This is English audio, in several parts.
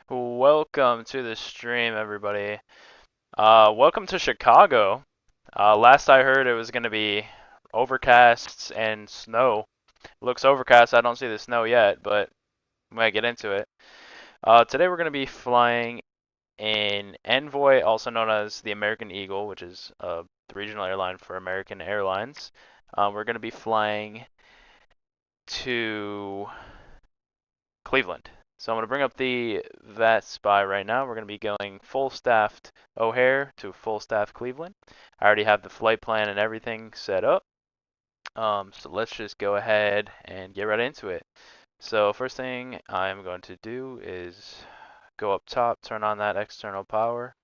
Welcome to the stream, everybody. Welcome to Chicago. Last I heard, it was going to be overcast and snow. Looks overcast. I don't see the snow yet, but we might get into it. Today we're going to be flying in Envoy, also known as the American Eagle, which is the regional airline for American Airlines. We're going to be flying to Cleveland. So I'm going to bring up the VATSIM right now. We're going to be going full staffed O'Hare to full staff Cleveland. I already have the flight plan and everything set up. So let's just go ahead and get right into it. So first thing I'm going to do is go up top, turn on that external power,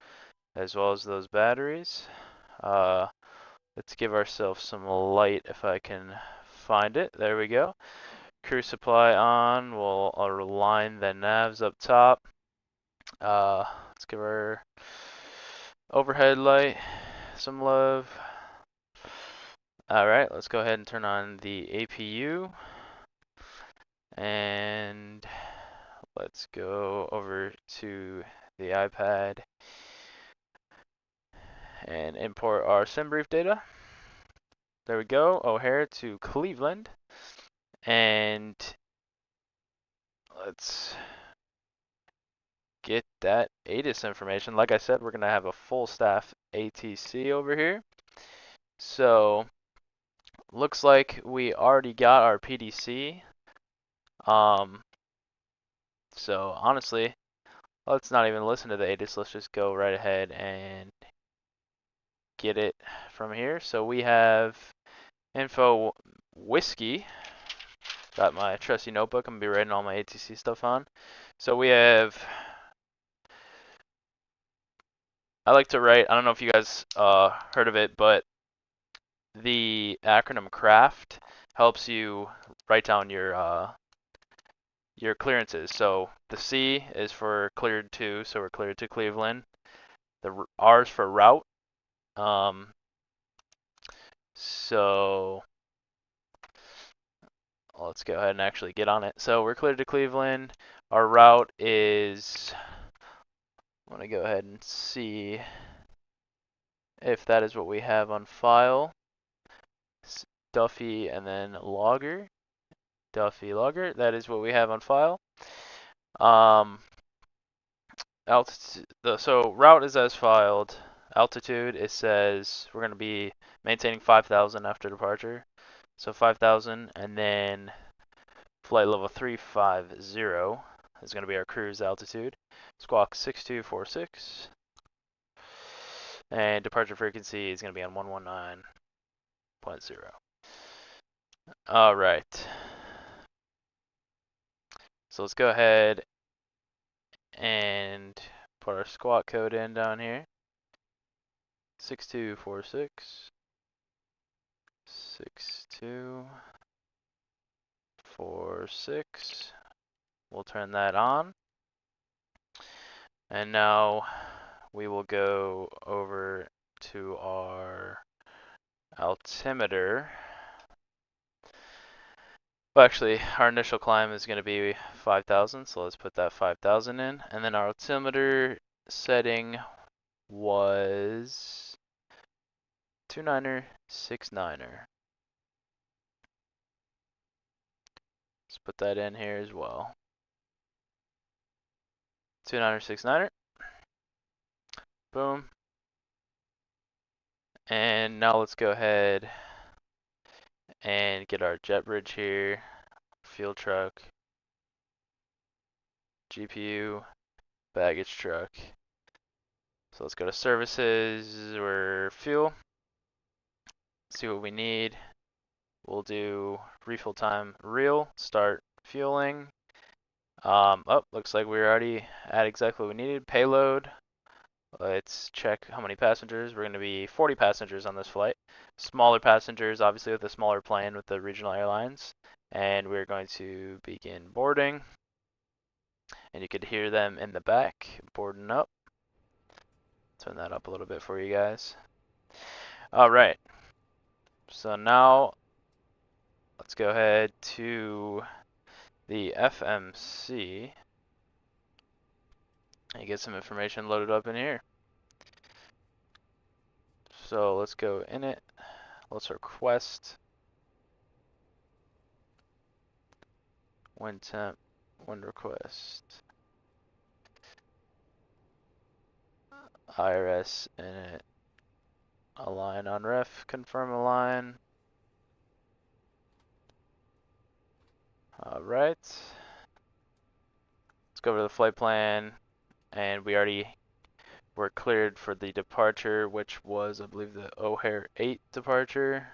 as well as those batteries. Let's give ourselves some light if I can find it. There we go. Crew supply on. We'll align the navs up top. Let's give our overhead light some love. Alright, let's go ahead and turn on the APU. And let's go over to the iPad and import our SimBrief data. There we go, O'Hare to Cleveland. And let's get that ATIS information. Like I said, we're going to have a full staff ATC over here. So, looks like we already got our PDC. So honestly, let's not even listen to the ATIS. Let's just go right ahead and get it from here. So we have info whiskey. Got my trusty notebook. I'm going to be writing all my ATC stuff on. So we have, I like to write, I don't know if you guys heard of it, but the acronym CRAFT helps you write down your clearances. So the C is for cleared to, so we're cleared to Cleveland. The R is for route. So let's go ahead and actually get on it. So we're cleared to Cleveland. Our route is, I want to go ahead and see if that is what we have on file. Duffy and then logger. Duffy logger, that is what we have on file. So route is as filed. Altitude, it says we're going to be maintaining 5,000 after departure. So 5,000, and then flight level 350 is going to be our cruise altitude. Squawk 6246. And departure frequency is going to be on 119.0. Alright. So let's go ahead and put our squawk code in down here. 6246. 6246. We'll turn that on. And now we will go over to our altimeter. Well, actually, our initial climb is going to be 5,000, so let's put that 5,000 in. And then our altimeter setting was 29er, 69er. Let's put that in here as well. 29er, 69er. Boom. And now let's go ahead and get our jet bridge here, fuel truck, GPU, baggage truck. So let's go to services or fuel, see what we need. We'll do refill time real, start fueling. Oh, looks like we're already at exactly what we needed. Payload. Let's check how many passengers. We're going to be 40 passengers on this flight. Smaller passengers, obviously, with a smaller plane with the regional airlines. And we're going to begin boarding. And you could hear them in the back boarding up. Turn that up a little bit for you guys. Alright. So now let's go ahead to the FMC. and get some information loaded up in here. So let's go in it. Let's request wind temp, wind request, IRS in it, align on ref, confirm align. Alright. Let's go over to the flight plan, and we already were cleared for the departure, which was, I believe, the O'Hare 8 departure.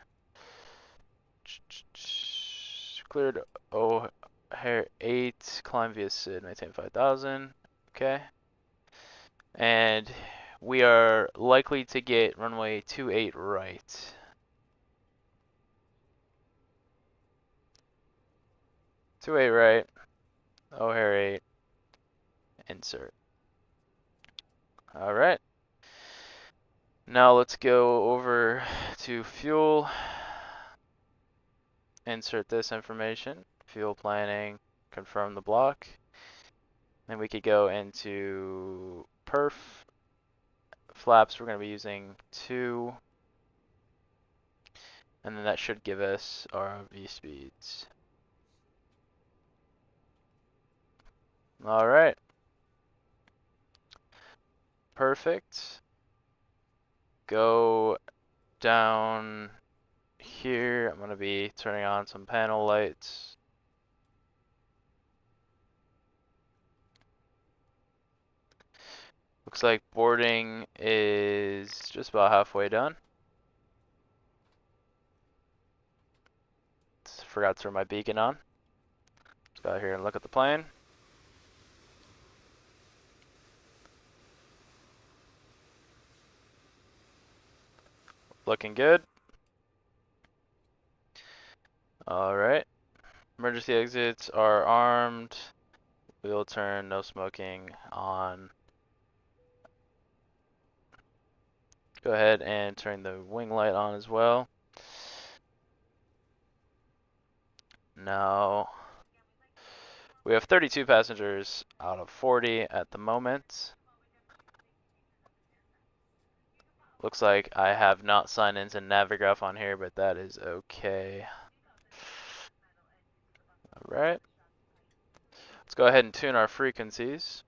Cleared O'Hare 8, climb via SID, maintain 5,000. Okay. And we are likely to get runway 28 right. Two eight right, O'Hare 8, insert. Alright. Now let's go over to fuel. Insert this information, fuel planning, confirm the block. Then we could go into perf. Flaps, we're going to be using 2. And then that should give us our V speeds. Alright. Perfect. Go down here. I'm going to be turning on some panel lights. Looks like boarding is just about halfway done. Forgot to turn my beacon on. Let's go out here and look at the plane. Looking good. Alright. Emergency exits are armed. Wheel turn, no smoking on. Go ahead and turn the wing light on as well. Now, we have 32 passengers out of 40 at the moment. Looks like I have not signed into Navigraph on here, but that is okay. Alright. Let's go ahead and tune our frequencies.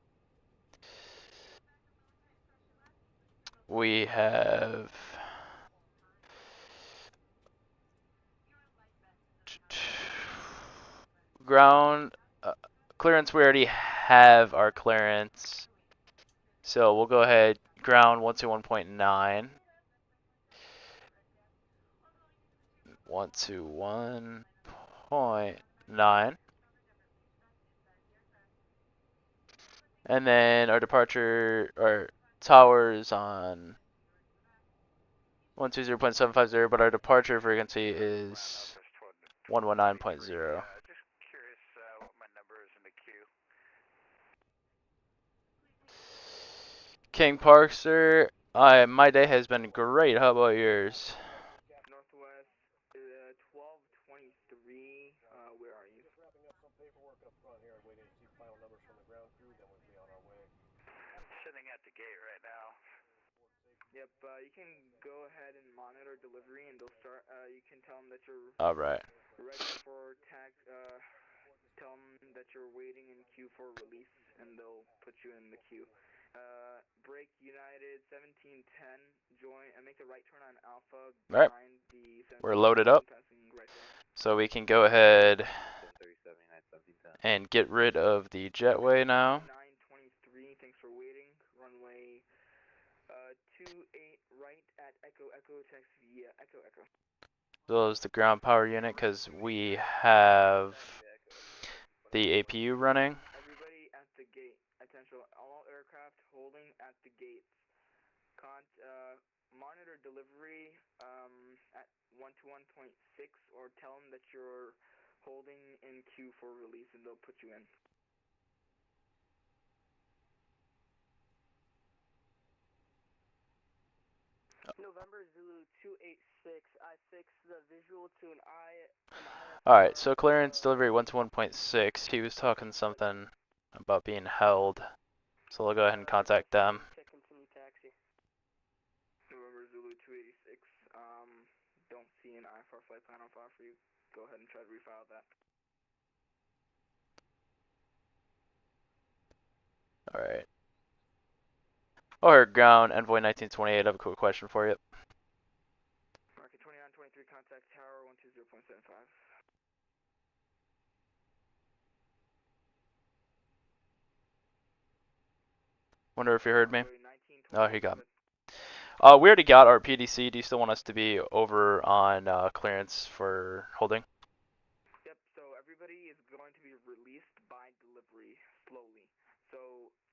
We have ground clearance. We already have our clearance, so we'll go ahead ground 121.9. 121.9. And then our departure, our towers on 120.750, but our departure frequency is 119.0. King Park, sir. My day has been great. How about yours? Northwest, 1223. Where are you? Wrapping up some paperwork up front here and waiting to see final numbers from the ground crew. Then we'll be on our way. Sitting at the gate right now. Yep. You can go ahead and monitor delivery, and they'll start. You can tell them that you're All right. ready for tag. Tell them that you're waiting in queue for release, and they'll put you in the queue. Break United 1710. Join and make a right turn on Alpha. All right. We're loaded up, so we can go ahead and get rid of the jetway now. 923. Thanks for waiting. Runway 28 right at Echo Echo. Text via Echo Echo. As the ground power unit, because we have the APU running. Everybody at the gate. Attention, all aircraft holding at the gates. Monitor delivery at 121.6, or tell them that you're holding in queue for release, and they'll put you in. November Zulu 286, I fixed the visual to an Alright, so clearance delivery 121.6. He was talking something about being held. So we'll go ahead and contact them. Check continue taxi. November Zulu 286. Don't see an IFR flight plan on file for you. Go ahead and try to refile that. Alright. O'Hare ground, Envoy 1928, I have a quick question for you. Market 2923, contact tower 120.75. Wonder if you heard me. Envoy 1928. Oh, he got me. We already got our PDC. Do you still want us to be over on clearance for holding? Yep, so everybody is going to be released by delivery slowly. So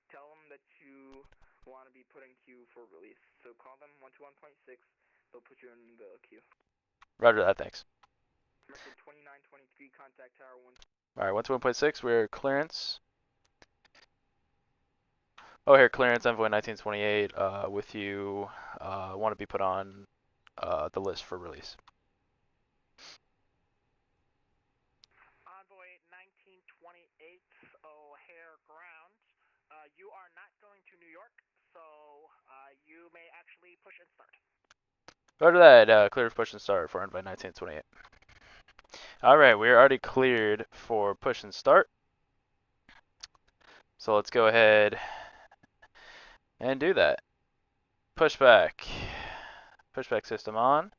tell them that you want to be put in queue for release. So call them 121.6. They'll put you in the queue. Roger that, thanks. Record 2923, contact tower 1. Alright, 121.6, we're clearance. O'Hare clearance, Envoy 1928, with you. Want to be put on the list for release. Envoy 1928, O'Hare ground. You are not going to New York, so you may actually push and start. Roger that, clear push and start for Envoy 1928. Alright, we're already cleared for push and start. So let's go ahead and do that. Pushback. Pushback system on.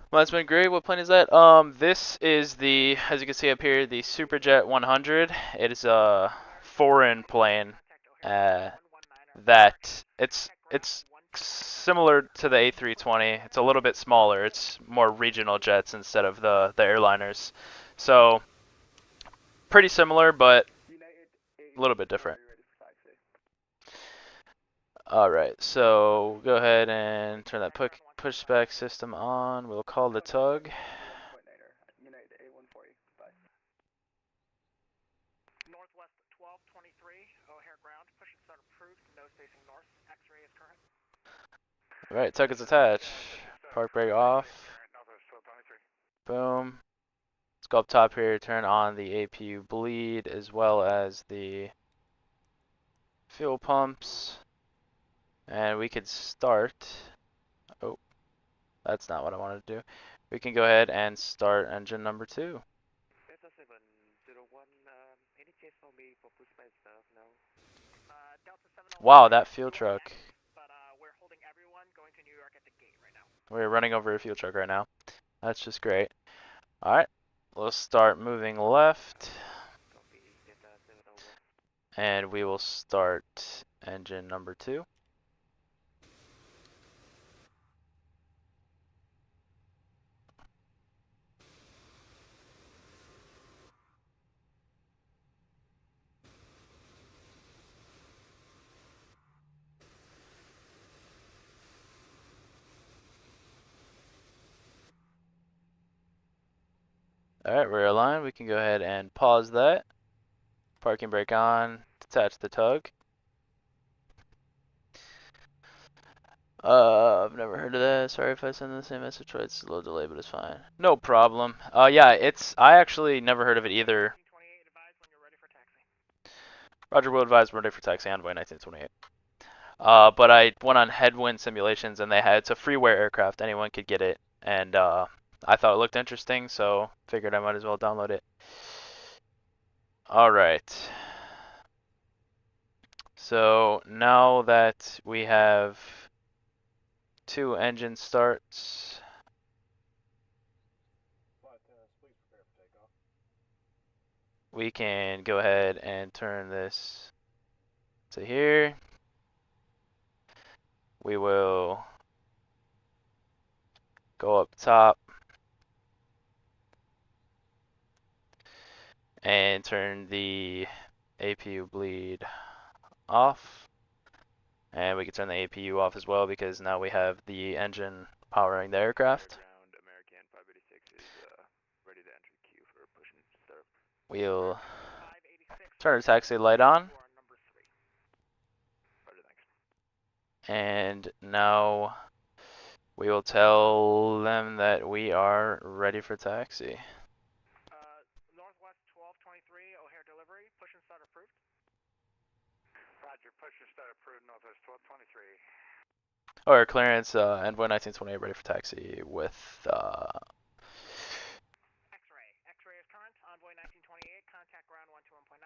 Well, that's been great. What plane is that? This is the, as you can see up here, the Superjet 100. It is a foreign plane. That it's similar to the A320. It's a little bit smaller. It's more regional jets instead of the airliners. So pretty similar, but a little bit different. Alright, so go ahead and turn that pushback system on. We'll call the tug. Northwest 1223, O'Hare ground. Push and start approved. Nose facing north. X-ray is current. Alright, tug is attached. Park brake off. Boom. Let's go up top here, turn on the APU bleed as well as the fuel pumps. And we could start. Oh, that's not what I wanted to do. We can go ahead and start engine number 2. Wow, that fuel truck. But we're holding everyone going to New York at the gate right now. We're running over a fuel truck right now. That's just great. Alright, we'll start moving left. And we will start engine number 2. Alright, rear line. We can go ahead and pause that. Parking brake on. Detach the tug. I've never heard of that. Sorry if I send the same message twice. It's a little delay, but it's fine. No problem. Yeah, I actually never heard of it either. Roger, will advise we're ready for taxi, Envoy 1928. But I went on headwind simulations and it's a freeware aircraft. Anyone could get it. And I thought it looked interesting, so figured I might as well download it. Alright. So now that we have 2 engine starts, we can go ahead and turn this to here. We will go up top and turn the APU bleed off. And we can turn the APU off as well because now we have the engine powering the aircraft. We'll turn our taxi light on. And now we will tell them that we are ready for taxi. Northwest 1223, O'Hare delivery. Push and start approved. Or clearance, envoy 1928 ready for taxi with X-ray. X-ray is current. Envoy 1928. Contact ground 121.9.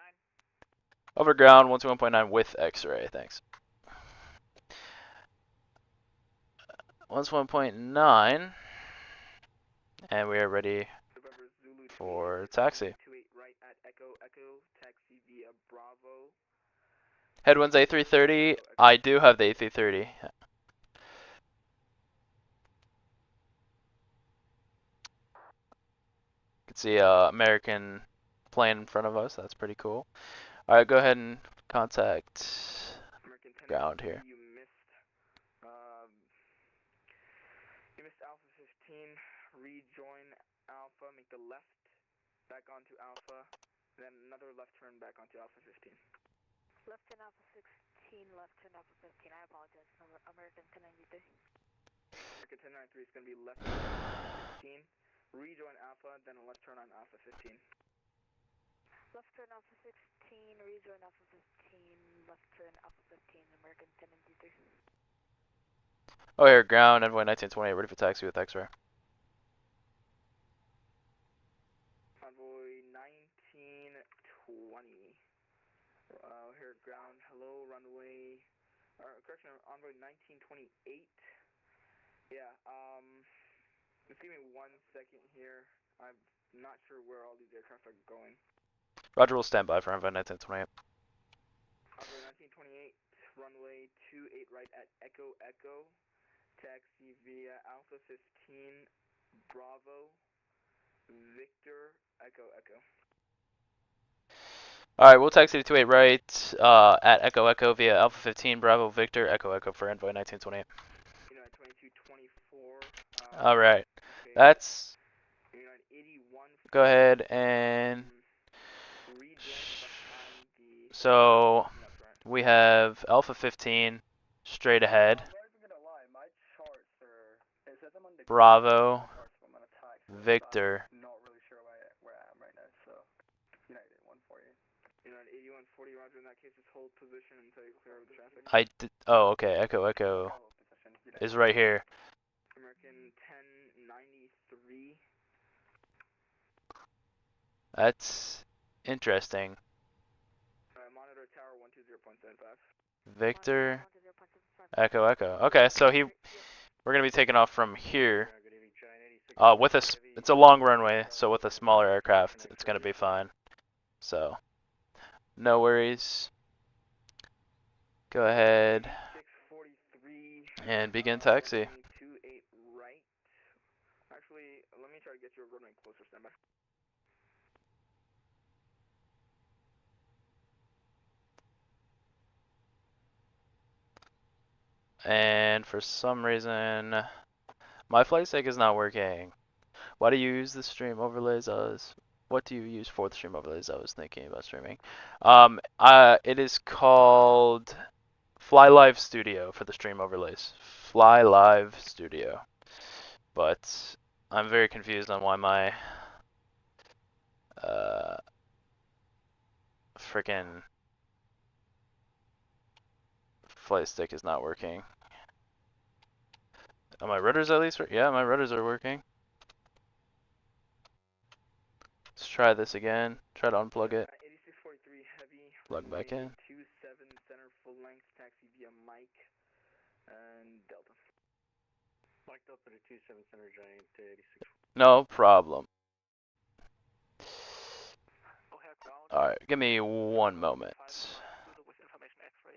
over ground 121.9 with X-ray. Thanks. 121.9, and we are ready November Zulu for 28, taxi. 28 right at Echo Echo, taxi via Bravo. Headwinds A330. I do have the A330. You can see American plane in front of us. That's pretty cool. All right, go ahead and contact American 10 ground here. um, you missed Alpha 15, rejoin Alpha, make the left back onto Alpha, then another left turn back onto Alpha 15. Left turn Alpha 16, left turn Alpha 15. I apologize. American 1093. American 1093 is going to be left turn on Alpha 16, rejoin Alpha, then a left turn on Alpha 15. Left turn Alpha 16, rejoin Alpha 15, left turn Alpha 15, American 1093. Oh, here, ground, envoy 1928, ready for taxi with X-ray. Envoy 1920. Here, ground, hello, runway, correction, envoy 1928. Yeah, just give me 1 second here. I'm not sure where all these aircraft are going. Roger, we'll stand by for envoy 1928. Envoy 1928, runway 28 right at Echo Echo, taxi via Alpha 15, Bravo, Victor, Echo Echo. Alright, we'll taxi to 28 right at Echo Echo via Alpha 15, Bravo, Victor, Echo Echo for envoy 1928. United 2224. Alright, Okay. that's... United 81. Go ahead and... Rejoin behind the... So, Left, right. we have Alpha 15 straight ahead. I'm not even gonna lie, my charts are... It says I'm on the Bravo, charts from an attack, so Victor. I'm not really sure where I am right now, so... United 140. United 8140, roger. In that case, just hold position until you clear the traffic. Oh, okay, Echo Echo Position, is right here. American 1093. That's interesting. Monitor tower 120.75. Victor, Echo Echo. Okay, so we're gonna be taking off from here. With it's a long runway, so with a smaller aircraft, it's gonna be fine. So, no worries. Go ahead 643. and begin taxi. 28 right. Actually, let me try to get you a runway closer, standby. And for some reason, my flight stick is not working. Why do you use the stream overlays? What do you use for the stream overlays? I was thinking about streaming. It is called Fly Live Studio for the stream overlays. Fly Live Studio. But I'm very confused on why my freaking flight stick is not working. Are my rudders at least? Yeah, my rudders are working. Let's try this again. Try to unplug it. 8643 heavy. Plug back in. 27 center full length taxi via Mike and Delta. Mike Delta to 27 center giant 86. No problem. O'Hare ground. Alright, give me one moment. With information X-ray.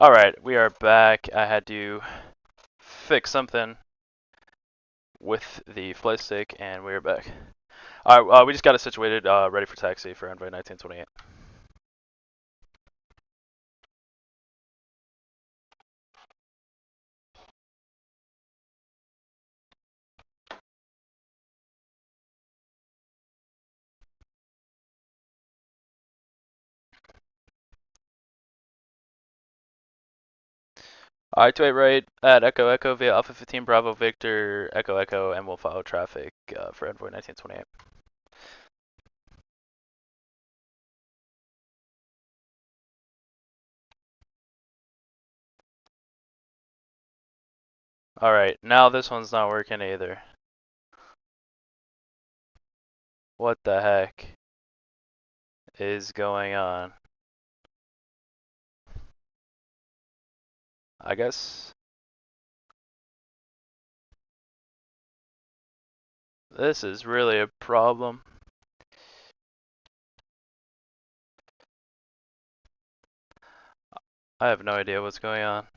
Alright, we are back. I had to fix something with the flight stick, and we're back. Alright, we just got it situated, ready for taxi for Envoy 1928. Alright, 28 right at Echo Echo via Alpha 15 Bravo Victor Echo Echo, and we'll follow traffic for Envoy 1928. Alright, now this one's not working either. What the heck is going on? I guess this is really a problem. I have no idea what's going on.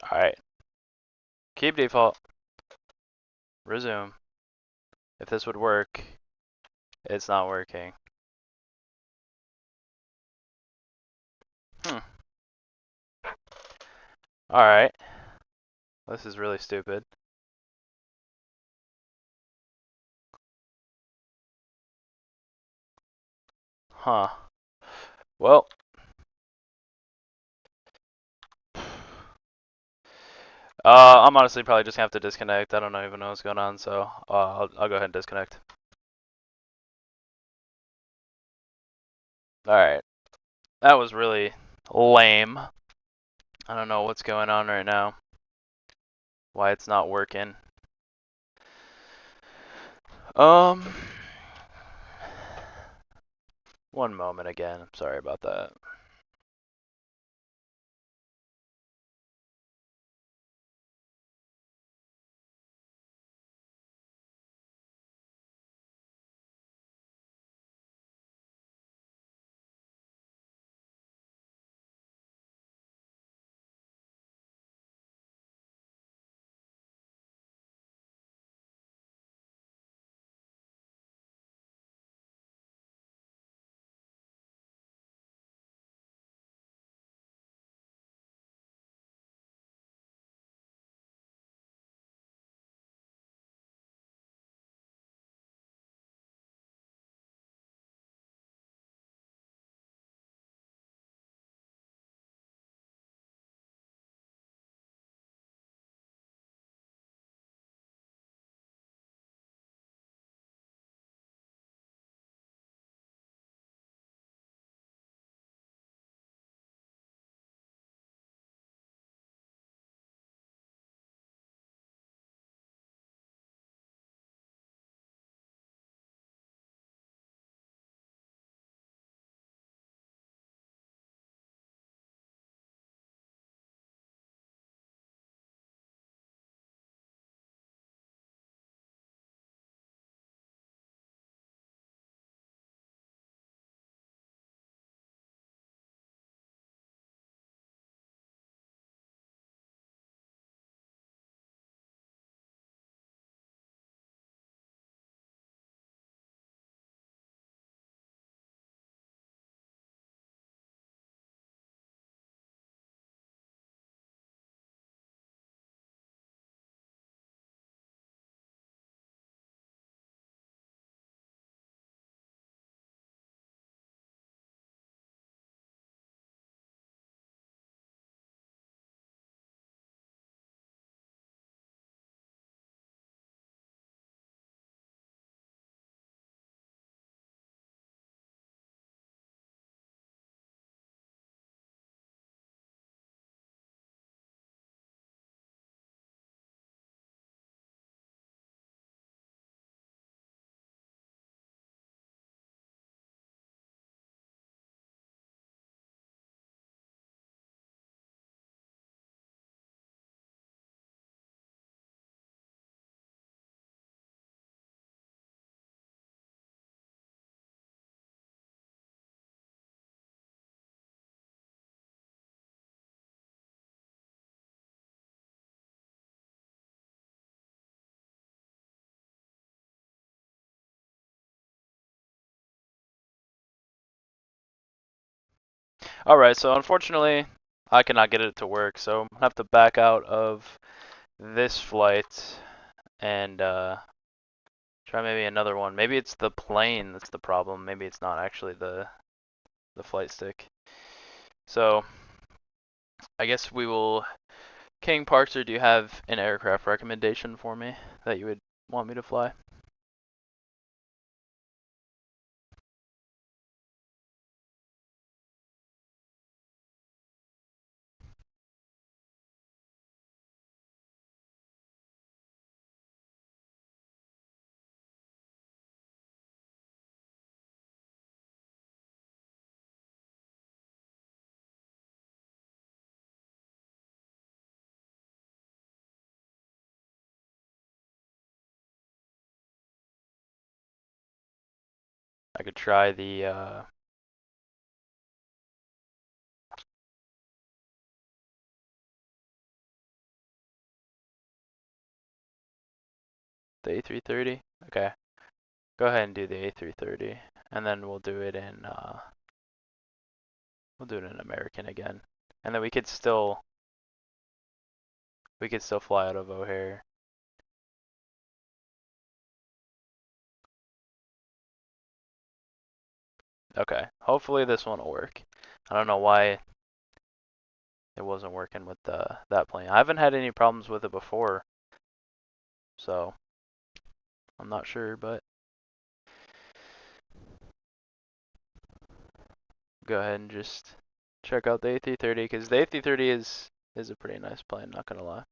Alright. Keep default. Resume. If this would work, it's not working. Alright. This is really stupid. Huh. Well. I'm honestly probably just gonna have to disconnect. I don't even know what's going on, so I'll go ahead and disconnect. Alright. That was really lame. I don't know what's going on right now. Why it's not working. One moment again. I'm sorry about that. Alright, so unfortunately, I cannot get it to work, so I'm gonna have to back out of this flight and try maybe another one. Maybe it's the plane that's the problem. Maybe it's not actually the flight stick. So I guess we will. King Parkser, do you have an aircraft recommendation for me that you would want me to fly? I could try the A330. Okay, go ahead and do the A330, and then we'll do it in American again, and then we could still fly out of O'Hare. Okay, hopefully this one will work. I don't know why it wasn't working with that plane. I haven't had any problems with it before, so I'm not sure, but go ahead and just check out the A330 because the A330 is a pretty nice plane, not gonna lie.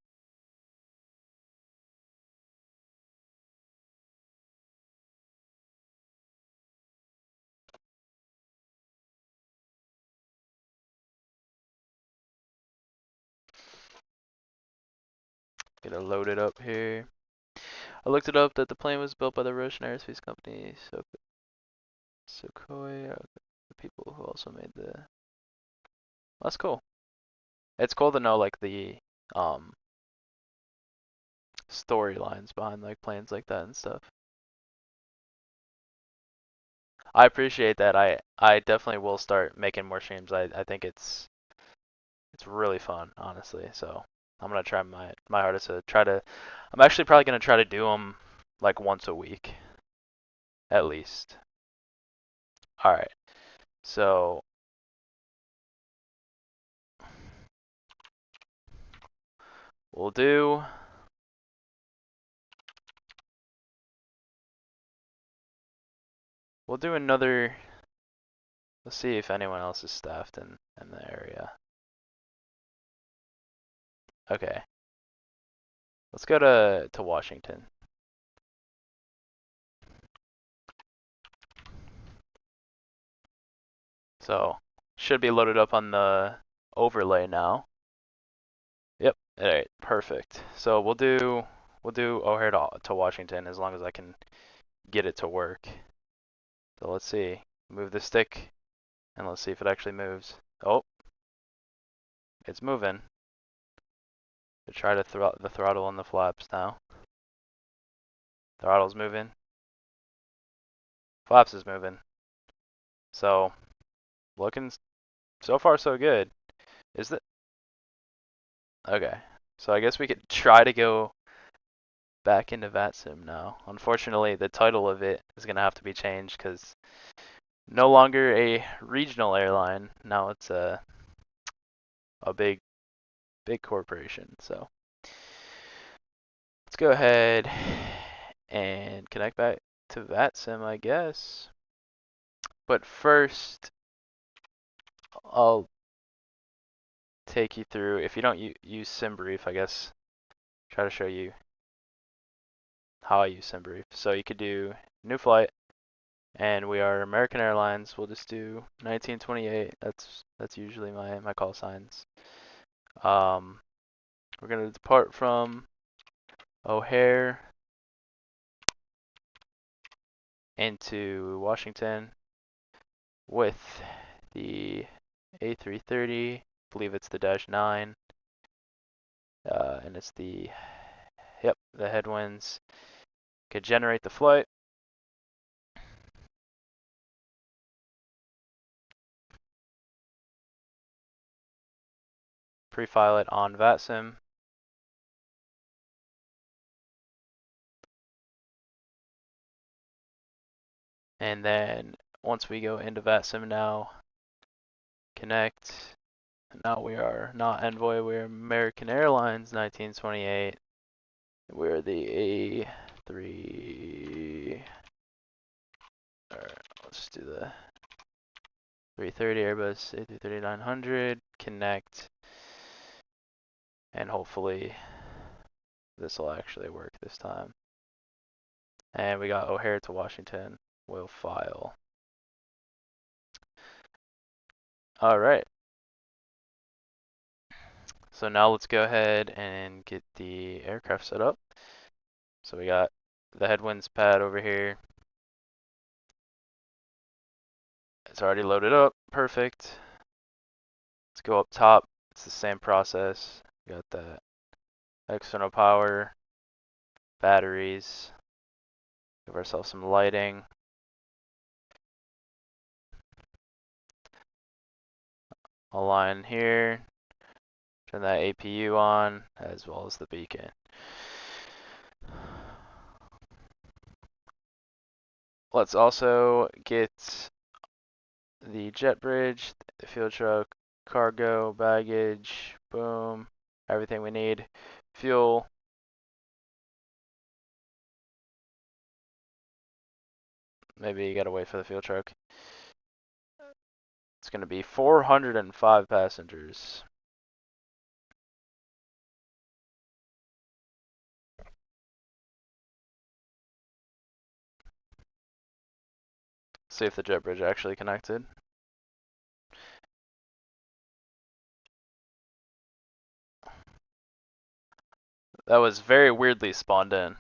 Gonna load it up here. I looked it up that the plane was built by the Russian aerospace company Sukhoi, the people who also made the. That's cool. It's cool to know like the um storylines behind like planes like that and stuff. I appreciate that. I definitely will start making more streams. I think it's really fun, honestly. So I'm gonna try my hardest to try to. I'm actually probably gonna try to do them like once a week, at least. All right. So we'll do. We'll do another. Let's see if anyone else is staffed in the area. Okay. Let's go to Washington. So should be loaded up on the overlay now. Yep. All right. Perfect. So we'll do O'Hare to Washington as long as I can get it to work. So let's see. Move the stick and let's see if it actually moves. Oh, it's moving. To try to the throttle on the flaps now. Throttle's moving. Flaps is moving. So looking so far so good. Is that okay? So I guess we could try to go back into VATSIM now. Unfortunately, the title of it is gonna have to be changed because no longer a regional airline. Now it's a big corporation. So let's go ahead and connect back to VATSIM, I guess. But first, I'll take you through. If you don't use SimBrief, I guess try to show you how I use SimBrief. So you could do new flight, and we are American Airlines. We'll just do 1928. That's usually my call signs. We're gonna depart from O'Hare into Washington with the A330. I believe it's the -9, and it's the headwinds. Could generate the flight. pre-file it on VATSIM. And then once we go into VATSIM now, connect. Now we are not Envoy, we are American Airlines 1928. We're the A3. Alright, let's do the 330 Airbus A330-900. Connect. And hopefully this will actually work this time. And we got O'Hare to Washington. We'll file. Alright. So now let's go ahead and get the aircraft set up. So we got the headwinds pad over here. It's already loaded up. Perfect. Let's go up top. It's the same process. We got the external power, batteries. Give ourselves some lighting. Align here. Turn that APU on, as well as the beacon. Let's also get the jet bridge, the fuel truck, cargo, baggage, boom, everything we need. Fuel. Maybe you gotta wait for the fuel truck. It's gonna be 405 passengers. See if the jet bridge actually connected. That was very weirdly spawned in.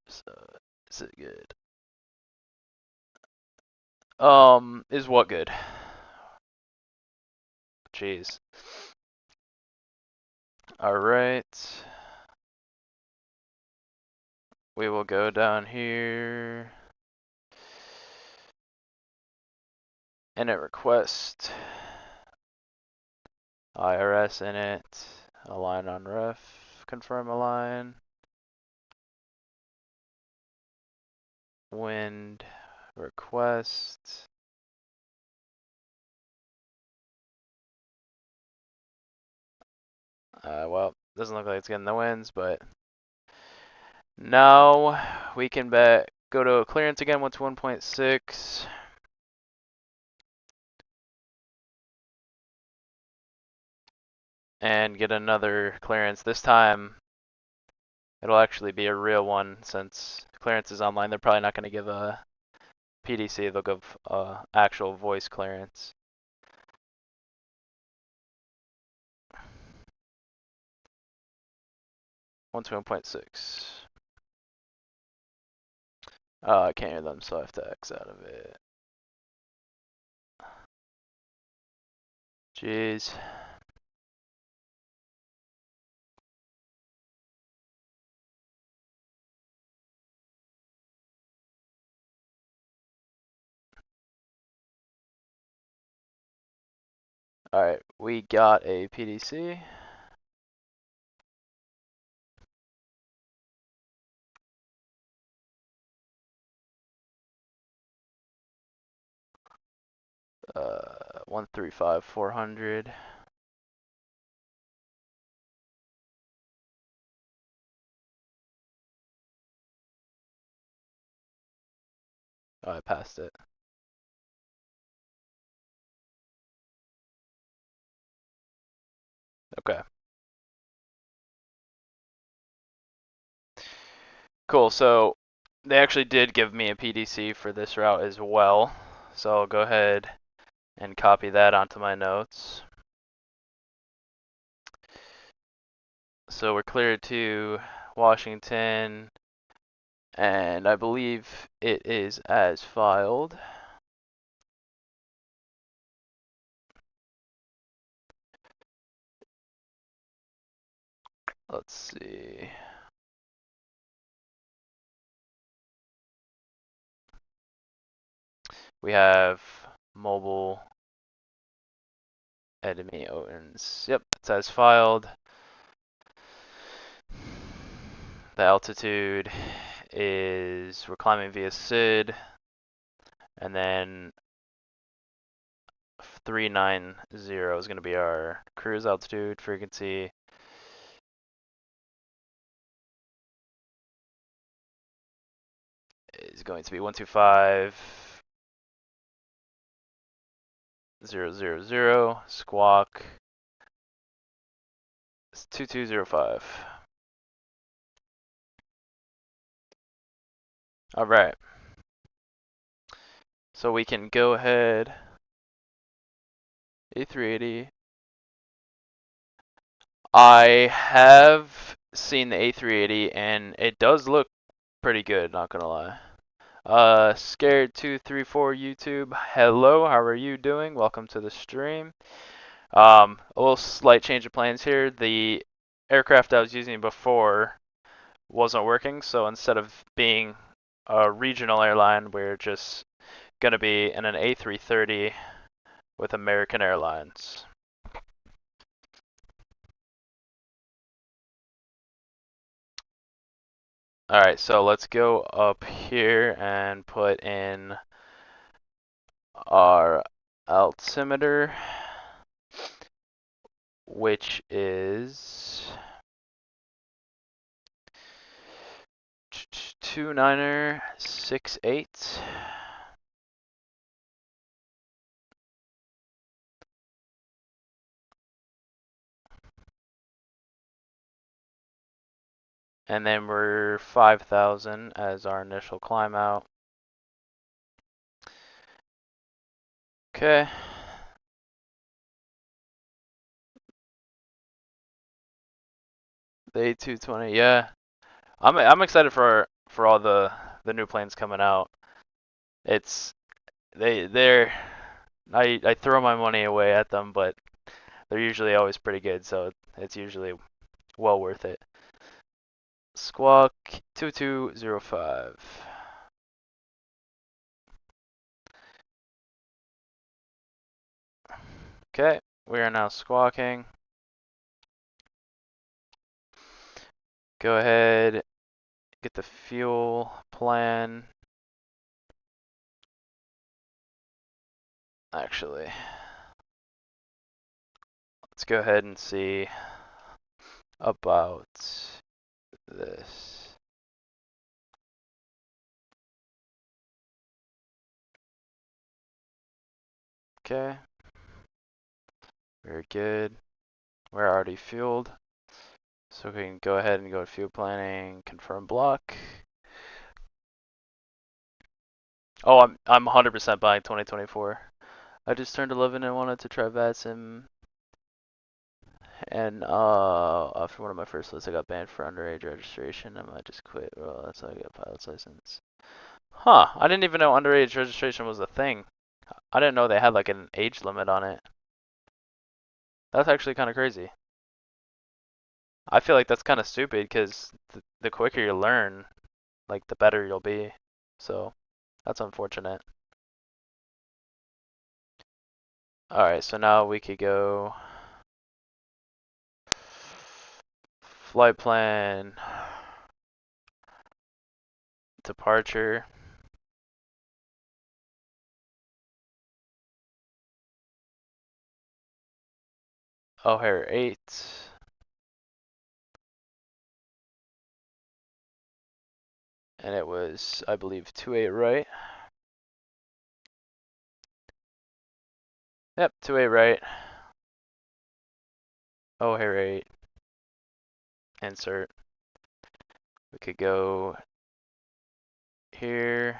So, is it good? Is what good? Jeez. Alright. We will go down here. Init request. IRS init. Align on ref. Confirm align. Wind request. Well, doesn't look like it's getting the winds, but now we can go to clearance again, 1 to 1.6. And get another clearance. This time, it'll actually be a real one since clearance is online. They're probably not going to give a PDC. They'll give actual voice clearance. One to 1.6. I can't hear them, so I have to X out of it. Jeez. Alright, we got a PDC. Uh, 135-400. Oh, I passed it. Okay. Cool, so they actually did give me a PDC for this route as well. So I'll go ahead and copy that onto my notes. So we're cleared to Washington, and I believe it is as filed. Let's see. We have mobile Enemy owns. Yep, it's as filed. The altitude is, we're climbing via SID, and then 390 is going to be our cruise altitude. Frequency is going to be 125.000. Squawk is 2205. All right. So we can go ahead. A380. I have seen the A380 and it does look pretty good, not gonna lie. Scared234 YouTube, hello, how are you doing? Welcome to the stream. A little slight change of plans here. The aircraft I was using before wasn't working, so instead of being a regional airline, we're just gonna be in an A330 with American Airlines. Alright, so let's go up here and put in our altimeter, which is 2968. And then we're 5,000 as our initial climb out. Okay. The A220, yeah. I'm excited for all the new planes coming out. It's they're I throw my money away at them, but they're usually always pretty good, so it's usually well worth it. Squawk 2205. Okay, we are now squawking. Go ahead, get the fuel plan. Actually, let's go ahead and see about this. Okay, very good. We're already fueled, so we can go ahead and go to fuel planning, confirm block. Oh, I'm 100% buying 2024. I just turned 11 and wanted to try VATSIM. And after one of my first lists, I got banned for underage registration. I might just quit. Well, that's how I get a pilot's license. Huh? I didn't even know underage registration was a thing. I didn't know they had like an age limit on it. That's actually kind of crazy. I feel like that's kind of stupid because the quicker you learn, like the better you'll be. So that's unfortunate. All right, so now we could go flight plan, departure. O'Hare 8. And it was, I believe, 28 right. Yep, 28 right. O'Hare 8. Insert. We could go here.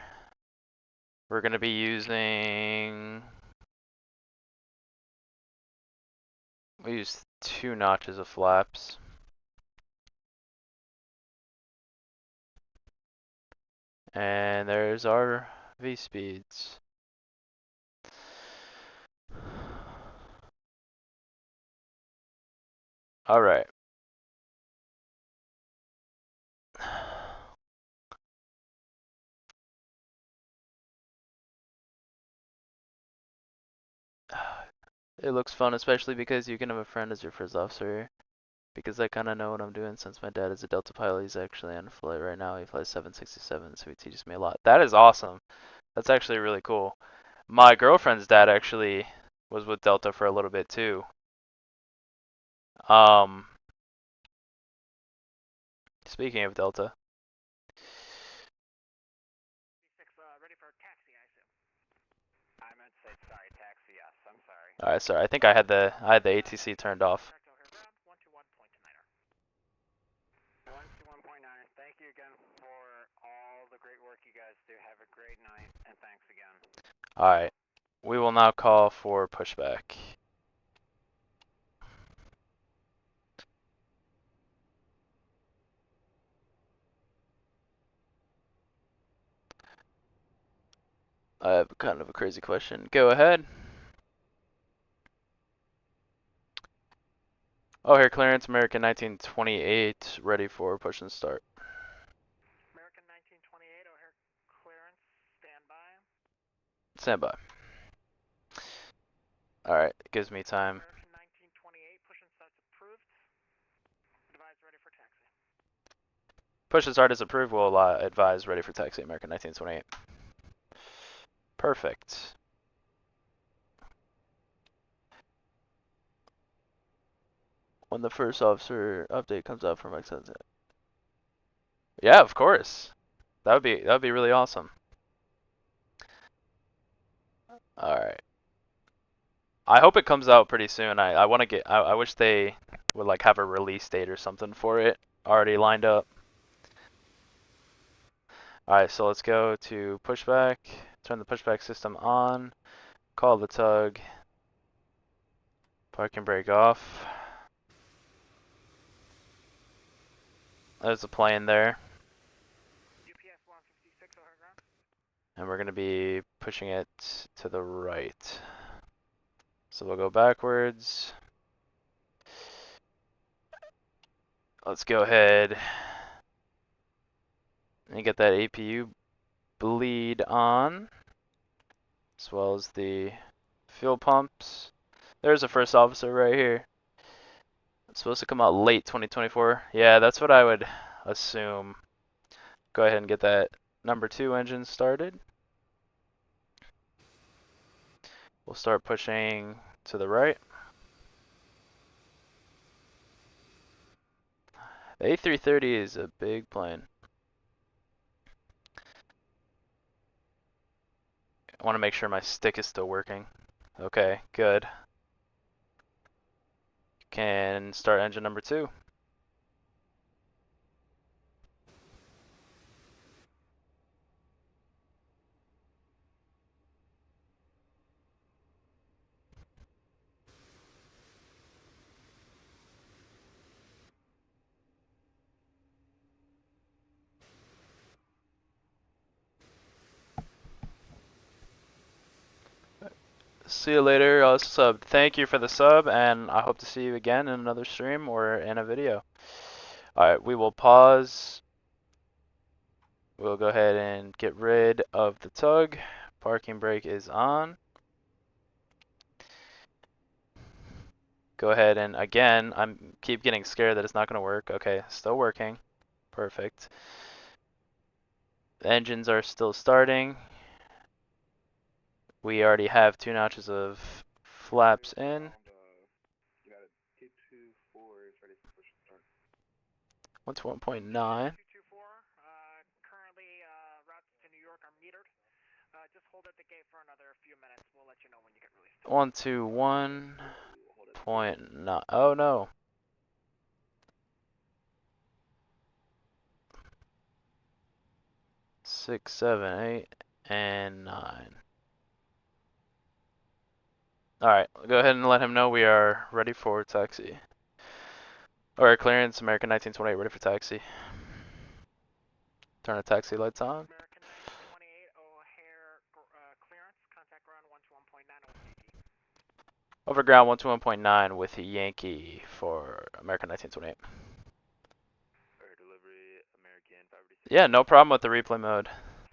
We're going to be using, we use 2 notches of flaps. And there's our V speeds. All right. It looks fun, especially because you can have a friend as your first officer. Because I kind of know what I'm doing since my dad is a Delta pilot. He's actually on a flight right now. He flies 767, so he teaches me a lot. That is awesome. That's actually really cool. My girlfriend's dad actually was with Delta for a little bit too. Speaking of Delta. Ready for taxi, I assume. I meant to say sorry, taxi, yes. I'm sorry. Alright, sorry. I think I had the ATC turned off. Contact O'Hare ground, 121.9er. 121.9er. Thank you again for all the great work you guys do. Have a great night, and thanks again. Alright. We will now call for pushback. I have kind of a crazy question. Go ahead. O'Hare clearance, American 1928, ready for push and start. American 1928, O'Hare clearance, stand by. Stand by. Alright, gives me time. American 1928, push and start's approved. Advise ready for taxi. Push and start is approved. We'll advise ready for taxi, American 1928. Perfect. When the first officer update comes out from X. Yeah, of course. That would be really awesome. Alright. I hope it comes out pretty soon. I want to get. I wish they would like have a release date or something for it already lined up. Alright, so let's go to pushback. Turn the pushback system on. Call the tug. Parking brake off. There's a plane there. UPS 156, O'Hare ground. And we're going to be pushing it to the right. So we'll go backwards. Let's go ahead and get that APU bleed on, as well as the fuel pumps. There's a first officer right here. It's supposed to come out late 2024. Yeah, that's what I would assume. Go ahead and get that number 2 engine started. We'll start pushing to the right. The A330 is a big plane. I want to make sure my stick is still working. Okay, good. Can start engine number 2. See you later, sub. Thank you for the sub, and I hope to see you again in another stream or in a video. Alright, we will pause. We'll go ahead and get rid of the tug. Parking brake is on. Go ahead and again, keep getting scared that it's not going to work. Okay, still working. Perfect. The engines are still starting. We already have 2 notches of flaps in. 121.9. 224, currently routes to New York are metered. Just hold at the gate for another few minutes. We'll let you know when you get released. 121.9. Oh no. Six, 7, 8, and 9. Alright, go ahead and let him know we are ready for taxi. Alright, clearance, American 1928, ready for taxi. Turn the taxi lights on. American 1928, O'Hare clearance, contact ground 121.9 with Yankee. Over ground 121.9 with Yankee for American 1928. Delivery, American 586. Yeah, no problem with the replay mode.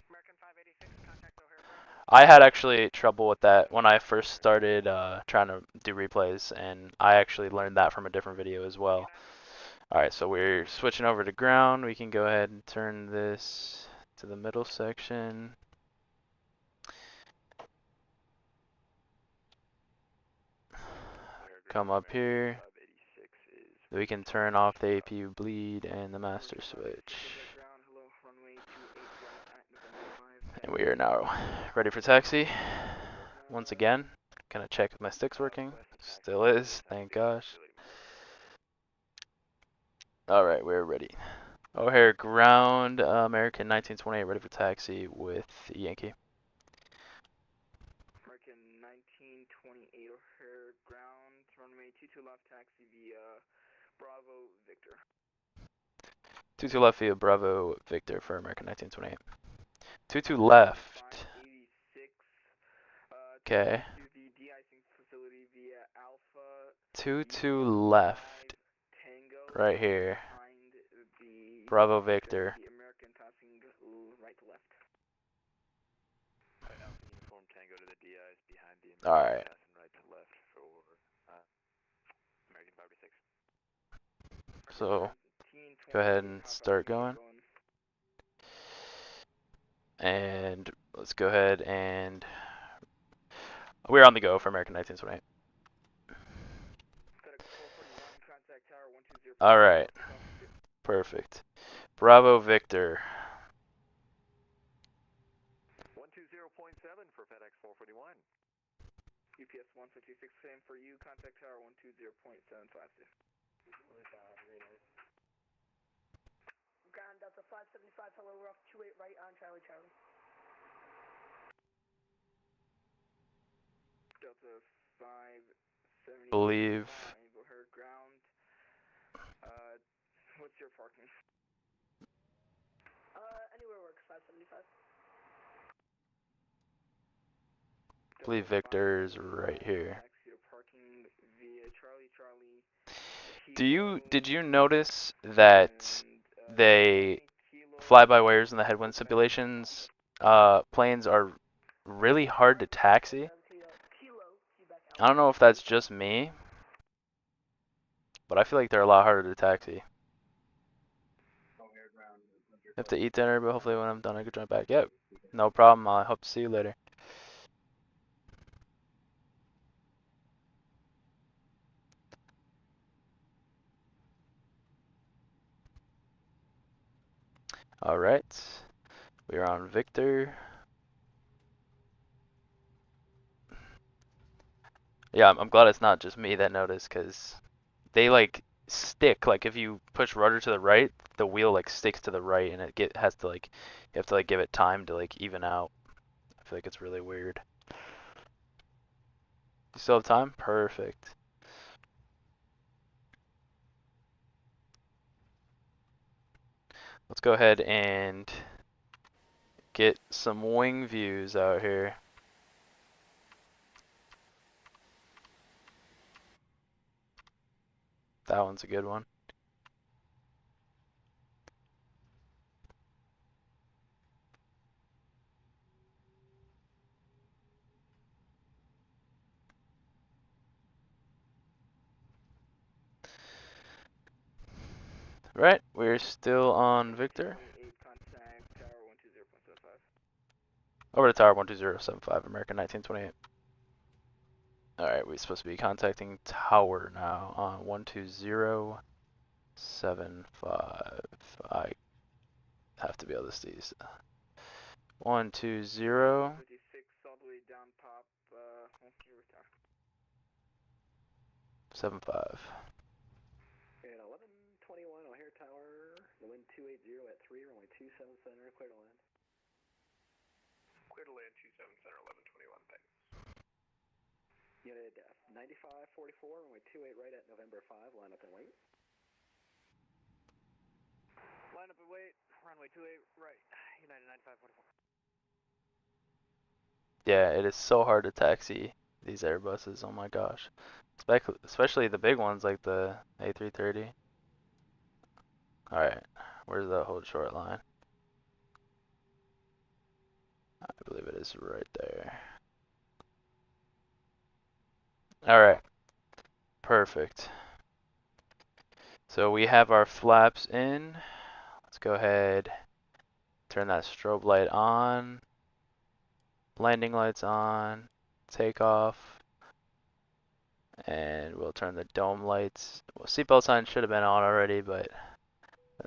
American 586, contact O'Hare ground. I had actually trouble with that when I first started trying to do replays, and I actually learned that from a different video as well. Alright, so we're switching over to ground. We can go ahead and turn this to the middle section. Come up here. We can turn off the APU bleed and the master switch. And we are now ready for taxi. Once again, gonna check if my stick's working. Still is, thank gosh. Alright, we're ready. O'Hare ground, American 1928, ready for taxi with Yankee. American 1928 O'Hare ground, runway 22 left, taxi via Bravo Victor. 22 left via Bravo Victor for American 1928. 22 left. 86. Okay. To the de-icing facility via Alpha. 22 left. Tango. Right here. Behind the Bravo Victor. The American passing right to left. Uniform Tango to the DIs behind the American Alright. passing right to left for American 586. So, go ahead and start going. And let's go ahead and we're on the go for American 1928. Alright. Perfect. Bravo Victor. 120.7 for FedEx 441. UPS 156, same for you. Contact tower 120.750. Ground Delta 575, hello, we're off 28 right on Charlie Charlie. Delta 575. Believe. O'Hare ground. What's your parking? Anywhere works, 575. Believe Victor's right here. Parking via Charlie. Did you notice that they fly-by-wires and the headwind simulations planes are really hard to taxi? I don't know if that's just me, but I feel like they're a lot harder to taxi. Have to eat dinner, but hopefully when I'm done I can join back. Yep, no problem. I hope to see you later. Alright, we are on Victor. Yeah, I'm glad it's not just me that noticed, because they like stick. Like if you push rudder to the right, the wheel like sticks to the right, and it has to like, you have to like give it time to like even out. I feel like it's really weird. You still have time? Perfect. Let's go ahead and get some wing views out here. That one's a good one. Right, we're still on Victor. Over to tower 12075, American 1928. Alright, we're supposed to be contacting tower now on 12075. I have to be able to see these. 120. 75. And 1121 O'Hare Tower, the wind 280 at 3, runway 27 center, clear to land. Clear to land 27 center 1121, thanks. Unit 9544, runway 28 right at November 5, line up and wait. Line up and wait, runway 28 right, United 9544. Yeah, it is so hard to taxi these Airbuses, oh my gosh. Especially the big ones like the A330. Alright, where's the hold short line? I believe it is right there. Alright, perfect. So we have our flaps in. Let's go ahead, turn that strobe light on. Landing lights on. Takeoff. And we'll turn the dome lights. Well, seatbelt sign should have been on already, but.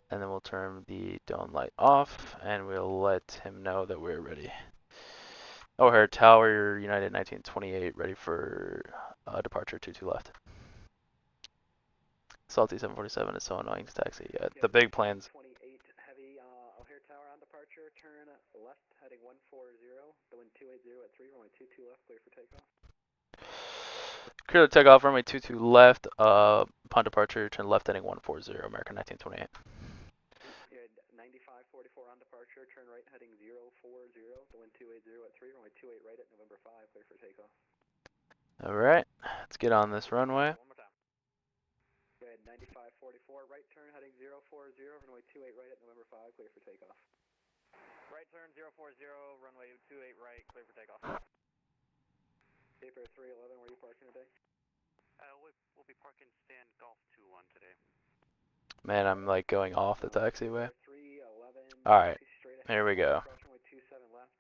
And then we'll turn the dome light off, and we'll let him know that we're ready. O'Hare Tower, United 1928, ready for departure 22 left. Salty 747 is so annoying to taxi. The big planes. 28 heavy, O'Hare Tower on departure, turn left heading 140, the wind 280 at 3, runway 22 left, clear for takeoff. Clear to take off, runway 22 left, upon departure, turn left heading 140, American 1928. You had 9544 on departure, turn right heading 040, the wind 280 at 3, runway 28 right at November 5, clear for takeoff. Alright, let's get on this runway. One more time. You had 9544, right turn heading 040, runway 28 right at November 5, clear for takeoff. Right turn 040, runway 28 right, clear for takeoff. Paper 311, where are you parking today? We'll be parking stand Golf 21 today. Man, I'm like going off the taxiway. 311. Alright, Straight ahead. here we go. Cross runway 27 left.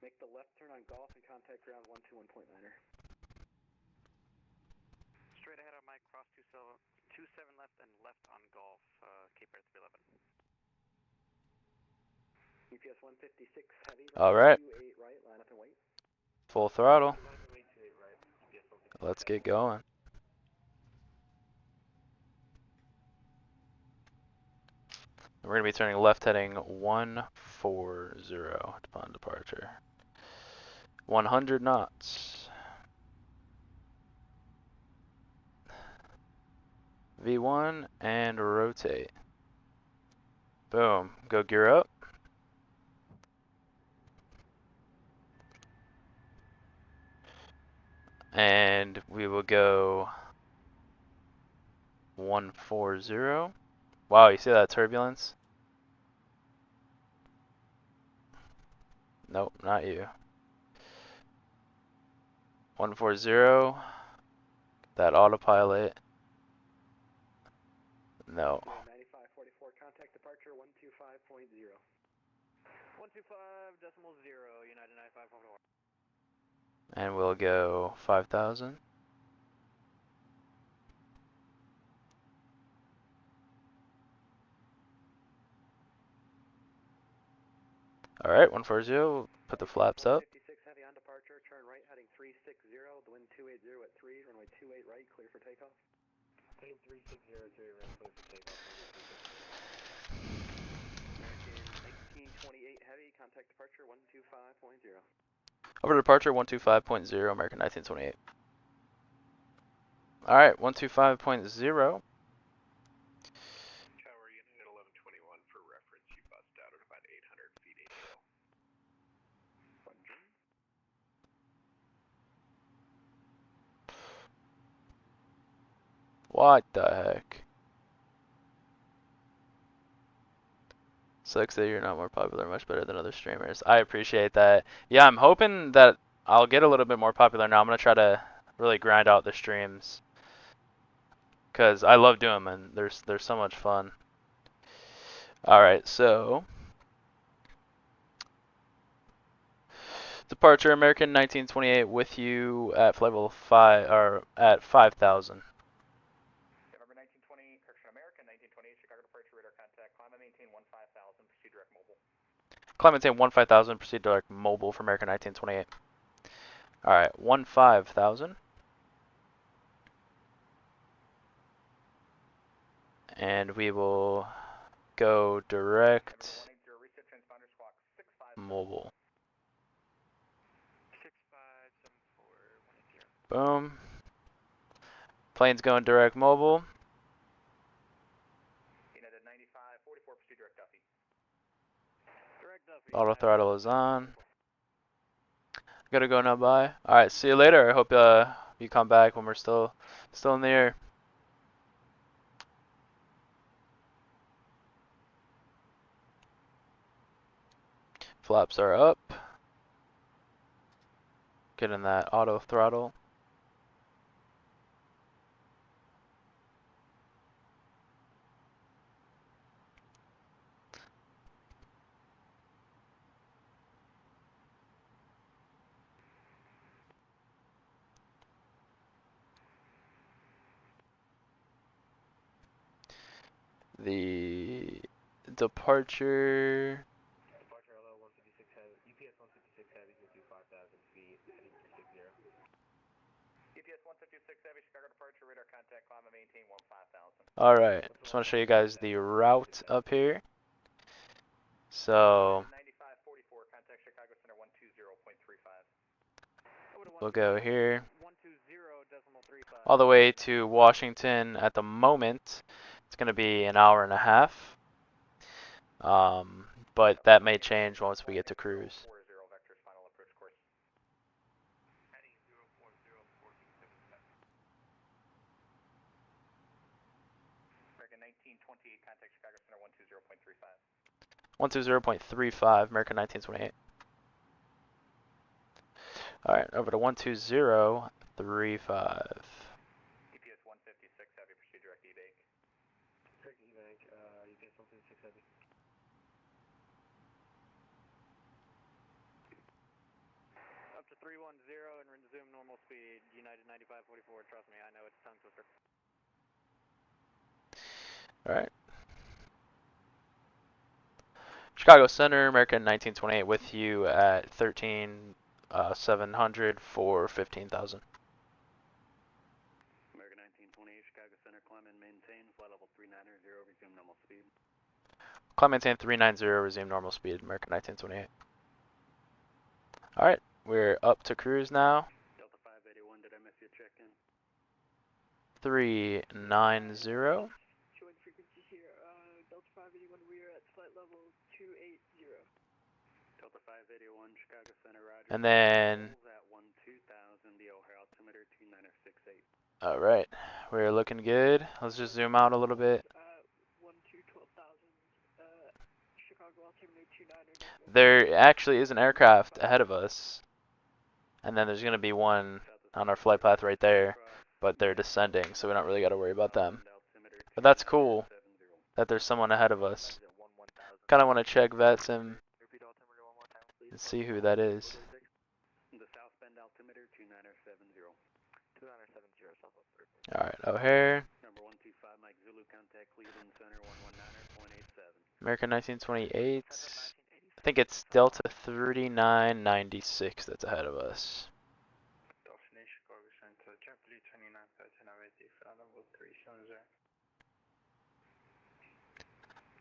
Make the left turn on Golf and contact ground 121.9er. Straight ahead on Mike, cross 27 left and left on Golf, Cape Air 311. UPS 156 heavy. Alright. 28 right, line up and wait. Full throttle. Let's get going. We're going to be turning left heading 140 upon departure. 100 knots. V1 and rotate. Boom. Go gear up. And we will go 140. Wow, you see that turbulence? Nope, not you. 140. That autopilot. No. 9544, contact departure 125.0. 125.0, United 9544. And we'll go 5,000. Alright, 140. We'll put the flaps up. 56 heavy on departure, turn right heading 360, the wind 280 at 3, runway 28 right, clear for takeoff. Heading 360 at 3 right, clear for takeoff. American 1928 heavy, contact departure 125.0. Over departure 125.0, American 1928. Alright, 125.0. Tower Unit 1121 for reference, you bust out at about 800 feet ATL. What the heck? Sucks that you're not more popular, much better than other streamers. I appreciate that. Yeah, I'm hoping that I'll get a little bit more popular now. I'm gonna try to really grind out the streams, cause I love doing them and they're so much fun. All right, so departure American 1928 with you at flight level 5 or at 5,000. November 1920, correction, American 1928, Chicago departure, radar contact, climb and maintain 15,000, proceed direct mobile. Climb maintain 15,000, proceed direct mobile for American 1928. All right, 15,000. And we will go direct mobile. 6574, 180. Boom. Plane's going direct mobile. United 9544, proceed direct Duffy. Direct Duffy. Auto throttle is on. Gotta go now, bye. Alright, see you later. I hope you come back when we're still in the air. Flaps are up. Getting that auto throttle. The departure. Departure LO 156 heavy, UPS 156 heavy to do 5,000 feet, heading 360. UPS 156 heavy, Chicago departure, radar contact, climb and maintain 15,000. Alright, just want to show you guys the route up here. So 9544, contact Chicago Center 120.35. we'll go here 120.35. all the way to Washington. At the moment, it's going to be an hour and a half. But that may change once we get to cruise. 40 vectors, final approach course. Heading 040, 1477. American 1928, contact Chicago Center 120.35. 120.35, American 1928. Alright, over to 120.35. UPS 156 heavy, proceed direct evac. Direct evac, UPS 156 heavy. Up to 310 and resume normal speed, United 9544, trust me, I know it's tongue twister. Alright. Chicago Center, American 1928 with you at 13,700 for 15,000. American 1928, Chicago Center, climb and maintain, flight level 390, resume normal speed. Climb maintain 390, resume normal speed, American 1928. Alright, we're up to cruise now. Delta 581, did I miss your check-in? 390. Showing frequency here, Delta 581, we are at flight level 280. Delta 581, Chicago Center, roger. And then, At 12,000, the O'Hare altimeter 2968. alright, we're looking good. Let's just zoom out a little bit. 12,000, Chicago altimeter 29. There actually is an aircraft ahead of us. And then there's going to be one on our flight path right there. But they're descending, so we don't really got to worry about them. But that's cool that there's someone ahead of us. Kind of want to check VATSIM and see who that is. The South Bend altimeter 2970. 2970, Southwest 3. Alright, O'Hare. Number 125, Mike Zulu, contact Cleveland Center 119.87. American 1928. I think it's Delta 3996 that's ahead of us. Chicago Center, JetBlue 2913 already, flight level 370.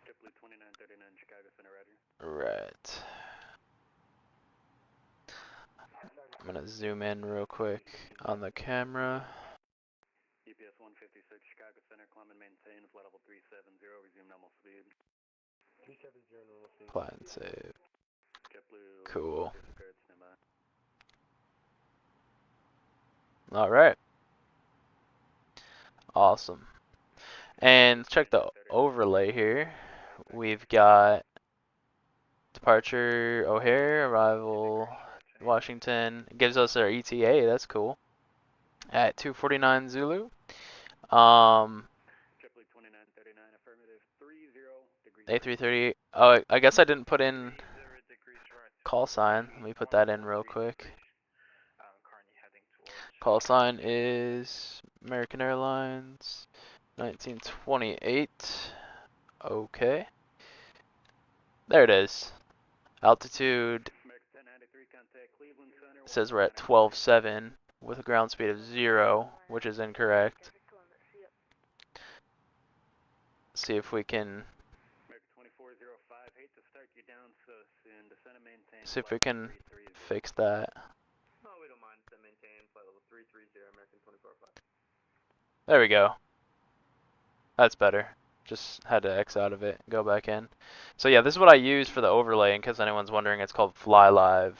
JetBlue 2939, Chicago Center, roger. Right. I'm gonna zoom in real quick on the camera. UPS 156, Chicago Center, climb and maintain, flight level 370, resume normal speed. 370 normal speed. Apply and save. JetBlue. Cool. Disregard, stand by. Alright. Awesome. And check the overlay here. We've got departure O'Hare, arrival Washington. It gives us our ETA, that's cool. At 2:49 Zulu. JetBlue 2939, affirmative, 30 degrees. A330. Oh, I guess I didn't put in call sign. Let me put that in real quick. Call sign is American Airlines 1928. Okay. There it is. Altitude says we're at 12.7 with a ground speed of 0, which is incorrect. See if we can fix that. No, we don't mind. Maintain flight level 330, American 24.5. There we go. That's better. Just had to X out of it, go back in. So yeah, this is what I use for the overlay, in case anyone's wondering. It's called Fly Live.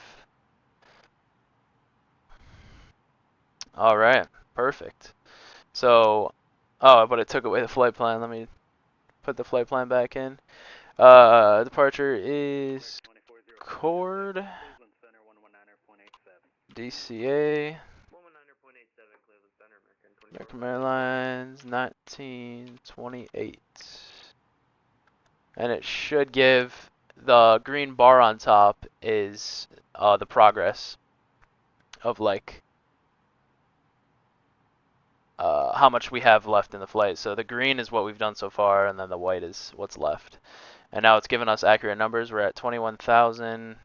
Alright, perfect. So, oh, but it took away the flight plan. Let me put the flight plan back in. Departure is Cord. DCA, 119.87 Cleveland Center, American 24. American Airlines, 1928. And it should give, the green bar on top is the progress of like how much we have left in the flight. So the green is what we've done so far, and then the white is what's left. And now it's giving us accurate numbers. We're at 21,000.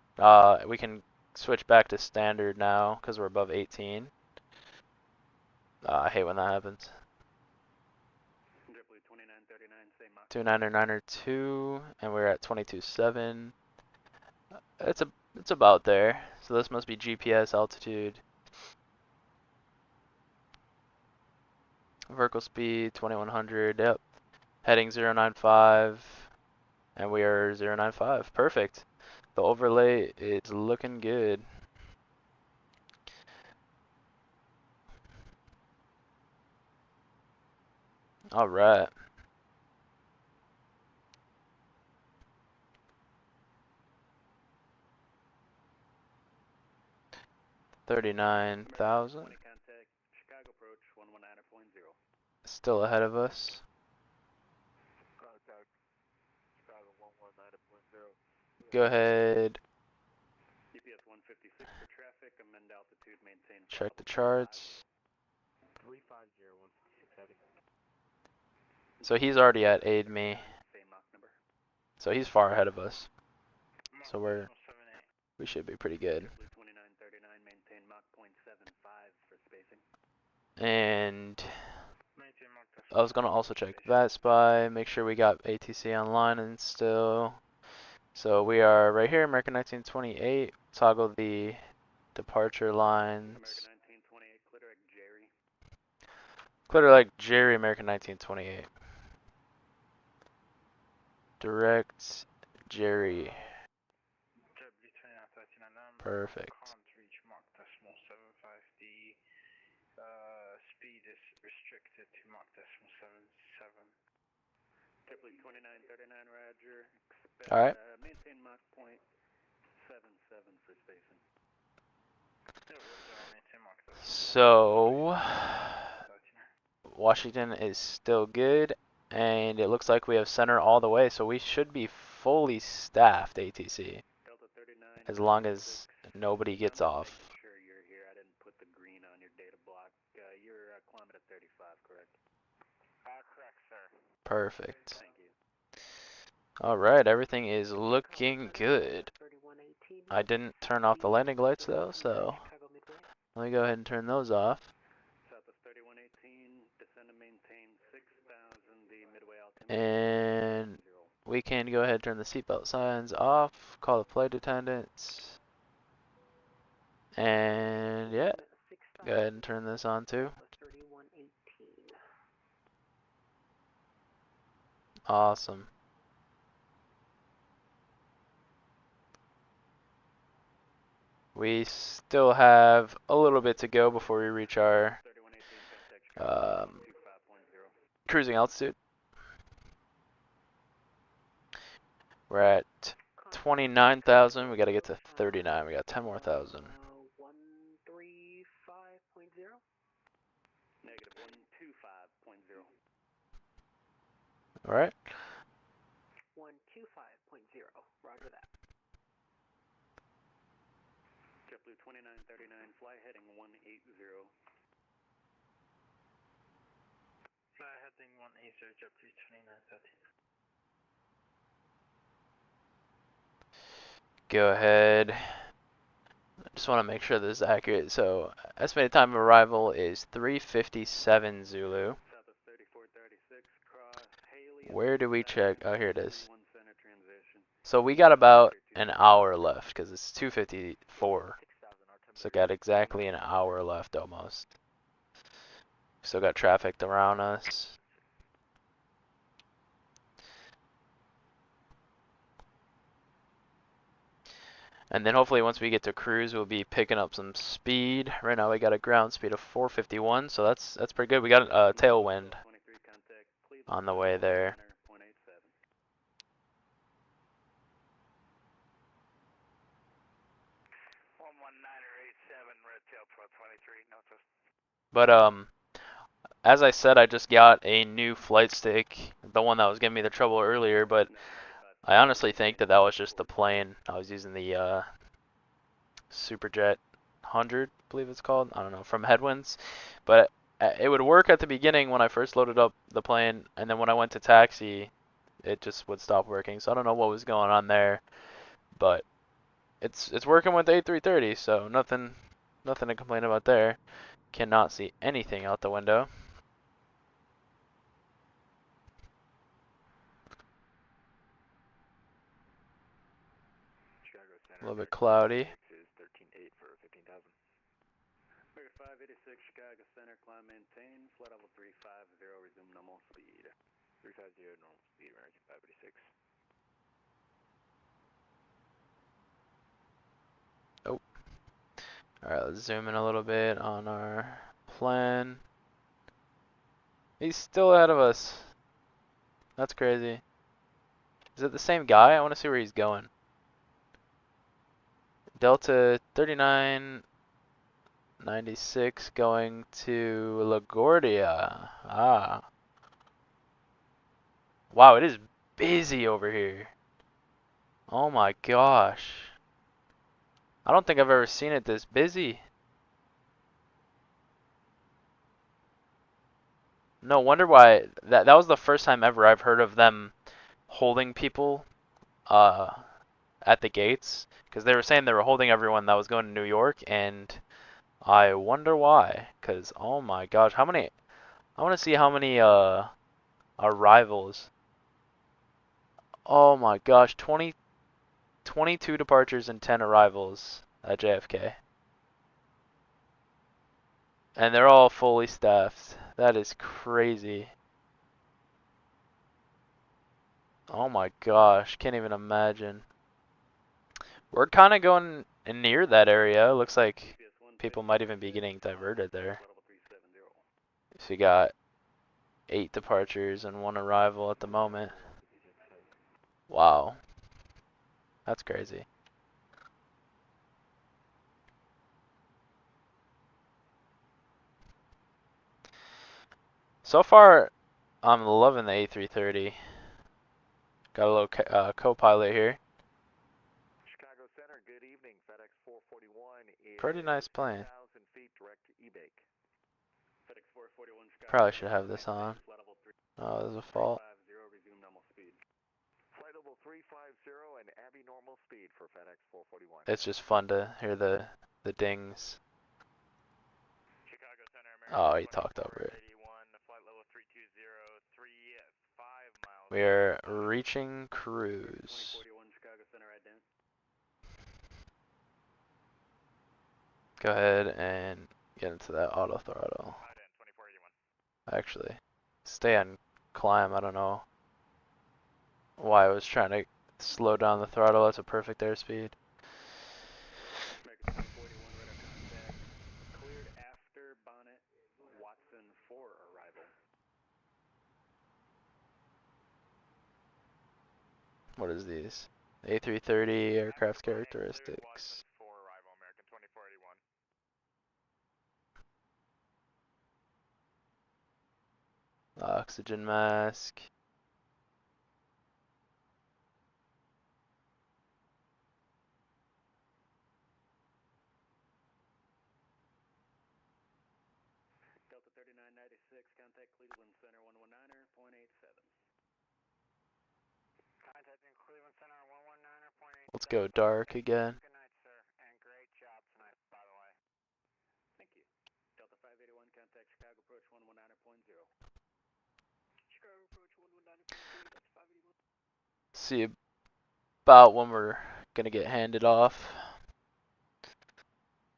We can switch back to standard now because we're above 18. I hate when that happens. 2992, and we're at 22.7. It's about there. So this must be GPS altitude. Vertical speed 2100. Yep. Heading 095, and we are 095. Perfect. The overlay is looking good. All right. $39,000. Still ahead of us. Go ahead. Check the charts. So he's already at aid me. So he's far ahead of us. So we should be pretty good. And I was gonna also check VATSIM, make sure we got ATC online and still. So we are right here, American 1928. Toggle the departure lines. Clear like Jerry, American 1928. Direct Jerry. Perfect. Speed is restricted to Mach 0.77. Typically 2939, Roger. All right. Maintain Mach 0.77 for spacing. So Washington is still good, and it looks like we have center all the way, so we should be fully staffed ATC as long as nobody gets off. Sure you're here. I didn't put the green on your data block. You're kilometer 35, correct? Correct, sir. Perfect. Thank you. All right, everything is looking good. I didn't turn off the landing lights though, so let me go ahead and turn those off. Southwest 3118, descend and maintain 6,000, the midway altimeter. And we can go ahead and turn the seatbelt signs off, call the flight attendants. And yeah, go ahead and turn this on too. Awesome. We still have a little bit to go before we reach our cruising altitude. We're at 29,000. We got to get to 39. We got 10 more thousand. 135.0. Negative 125.0. All right. 125.0. Roger that. JetBlue 2939, fly heading 180. Fly heading 180, JetBlue 2930. Go ahead. I just want to make sure this is accurate. So estimated time of arrival is 3:57 Zulu. Where do we check? Oh, here it is. So we got about an hour left because it's 2:54. So got exactly an hour left almost. Still got traffic around us. And then hopefully once we get to cruise, we'll be picking up some speed. Right now we got a ground speed of 451, so that's pretty good. We got a tailwind on the way there. But as I said, I just got a new flight stick, the one that was giving me the trouble earlier, but I honestly think that was just the plane. I was using the Superjet 100, I believe it's called. I don't know, from Headwinds. But it would work at the beginning when I first loaded up the plane, and then when I went to taxi, it just would stop working. So I don't know what was going on there, but it's working with the A330, so nothing to complain about there. Cannot see anything out the window. Chicago Center. A little bit cloudy. Is 13.8 for 15,000. American 586, Chicago Center, climb maintain, flight level 350, resume normal speed. 350 normal speed, American 586. Oh. Alright, let's zoom in a little bit on our plan. He's still ahead of us. That's crazy. Is it the same guy? I want to see where he's going. Delta 3996 going to LaGuardia. Ah. Wow, it is busy over here. Oh my gosh. I don't think I've ever seen it this busy. No wonder why that was the first time ever I've heard of them holding people at the gates, because they were saying they were holding everyone that was going to New York, and I wonder why, because oh my gosh, how many, I want to see how many arrivals. Oh my gosh, 22 departures and 10 arrivals at JFK. And they're all fully staffed. That is crazy. Oh my gosh, can't even imagine. We're kind of going near that area. Looks like people might even be getting diverted there. So you got 8 departures and 1 arrival at the moment. Wow. That's crazy. So far, I'm loving the A330. Got a little co-pilot here. Chicago Center, good evening. FedEx 441 is Pretty nice plane. 10,000 feet direct to eBake. FedEx 441, Chicago Probably Center, should have this maintain, on. flight level 350, Oh, there's a fault. resume normal speed. Flight level 350 and Abby normal speed for FedEx 441. It's just fun to hear the dings. Chicago Center, Oh, he talked over it. 81, flight level 320, 35 miles. We are reaching cruise. 2041, Chicago Center, right down. Go ahead and get into that auto throttle. 2481. Actually, stay on climb. I don't know why I was trying to slow down the throttle. That's a perfect airspeed. American 2041, radar contact. Cleared after bonnet, Watson 4 arrival. What is these? A330 aircraft characteristics. 4 arrival, American 2481. Oxygen mask. Delta 3996, contact Cleveland Center 119er, .87. Contacting Cleveland Center 119.8. Let's go dark again. Good night, sir, and great job tonight, by the way. Thank you. Delta 581, contact Chicago approach 119.0. Chicago approach 119.0, that's 581. See about when we're gonna get handed off.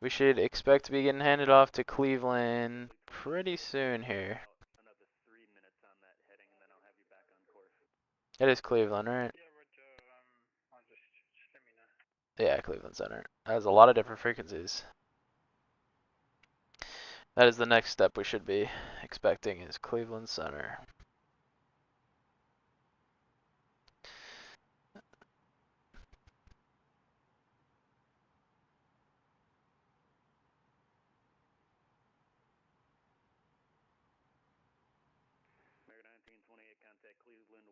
We should expect to be getting handed off to Cleveland pretty soon here. Another 3 minutes on that heading, and then I'll have you back on course. It is Cleveland, right? Yeah, but I'll just let me know. Yeah, Cleveland Center. That has a lot of different frequencies. That is the next step we should be expecting, is Cleveland Center. at Cleveland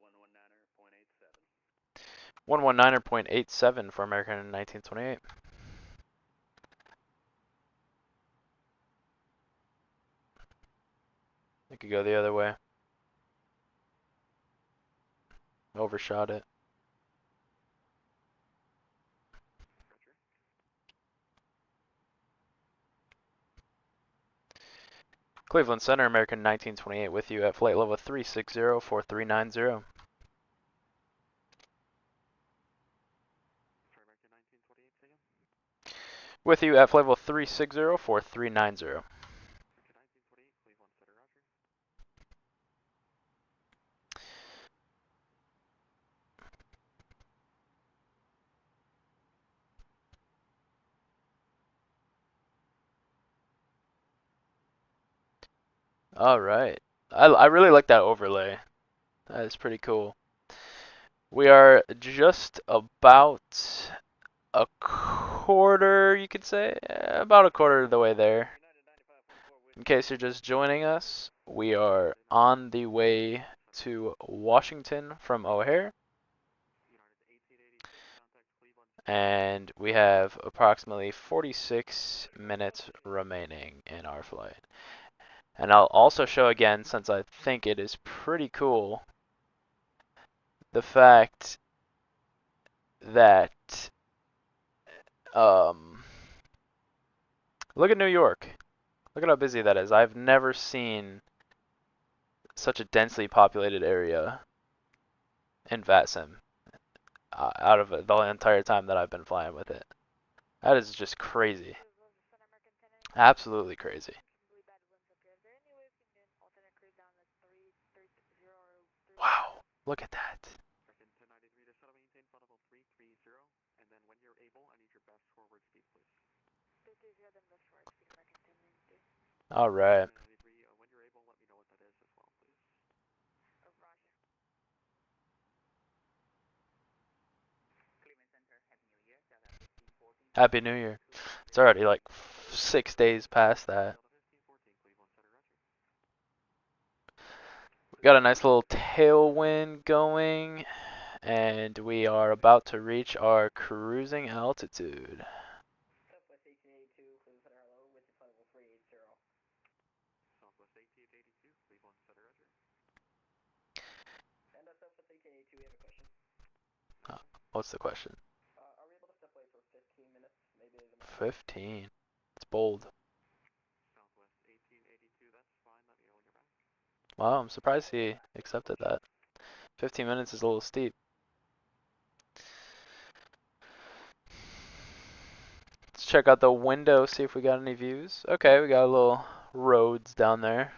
119.87. 119.87 for American in 1928. It could go the other way. Overshot it. Cleveland Center, American 1928 with you at flight level 360-4390. With you at flight level 360-4390. Alright. I really like that overlay. That is pretty cool. We are just about a quarter, you could say, about a quarter of the way there. In case you're just joining us, we are on the way to Washington from O'Hare. And we have approximately 46 minutes remaining in our flight. And I'll also show again, since I think it is pretty cool, the fact that look at New York. Look at how busy that is. I've never seen such a densely populated area in VATSIM out of the entire time that I've been flying with it. That is just crazy. Absolutely crazy. Wow, look at that. All right. Happy New Year. It's already like 6 days past that. We got a nice little tailwind going, and we are about to reach our cruising altitude. Southwest 1882, Cleveland Center, hello, with the level 380. Southwest 1882, Cleveland Center, roger. And Southwest 1882, we have a question. What's the question? Are we able to step away for 15 minutes? Maybe the 15. It's bold. Southwest 1882, that's fine. Let me know when you're back. Wow, I'm surprised he accepted that. 15 minutes is a little steep. Let's check out the window, see if we got any views. Okay, we got a little roads down there.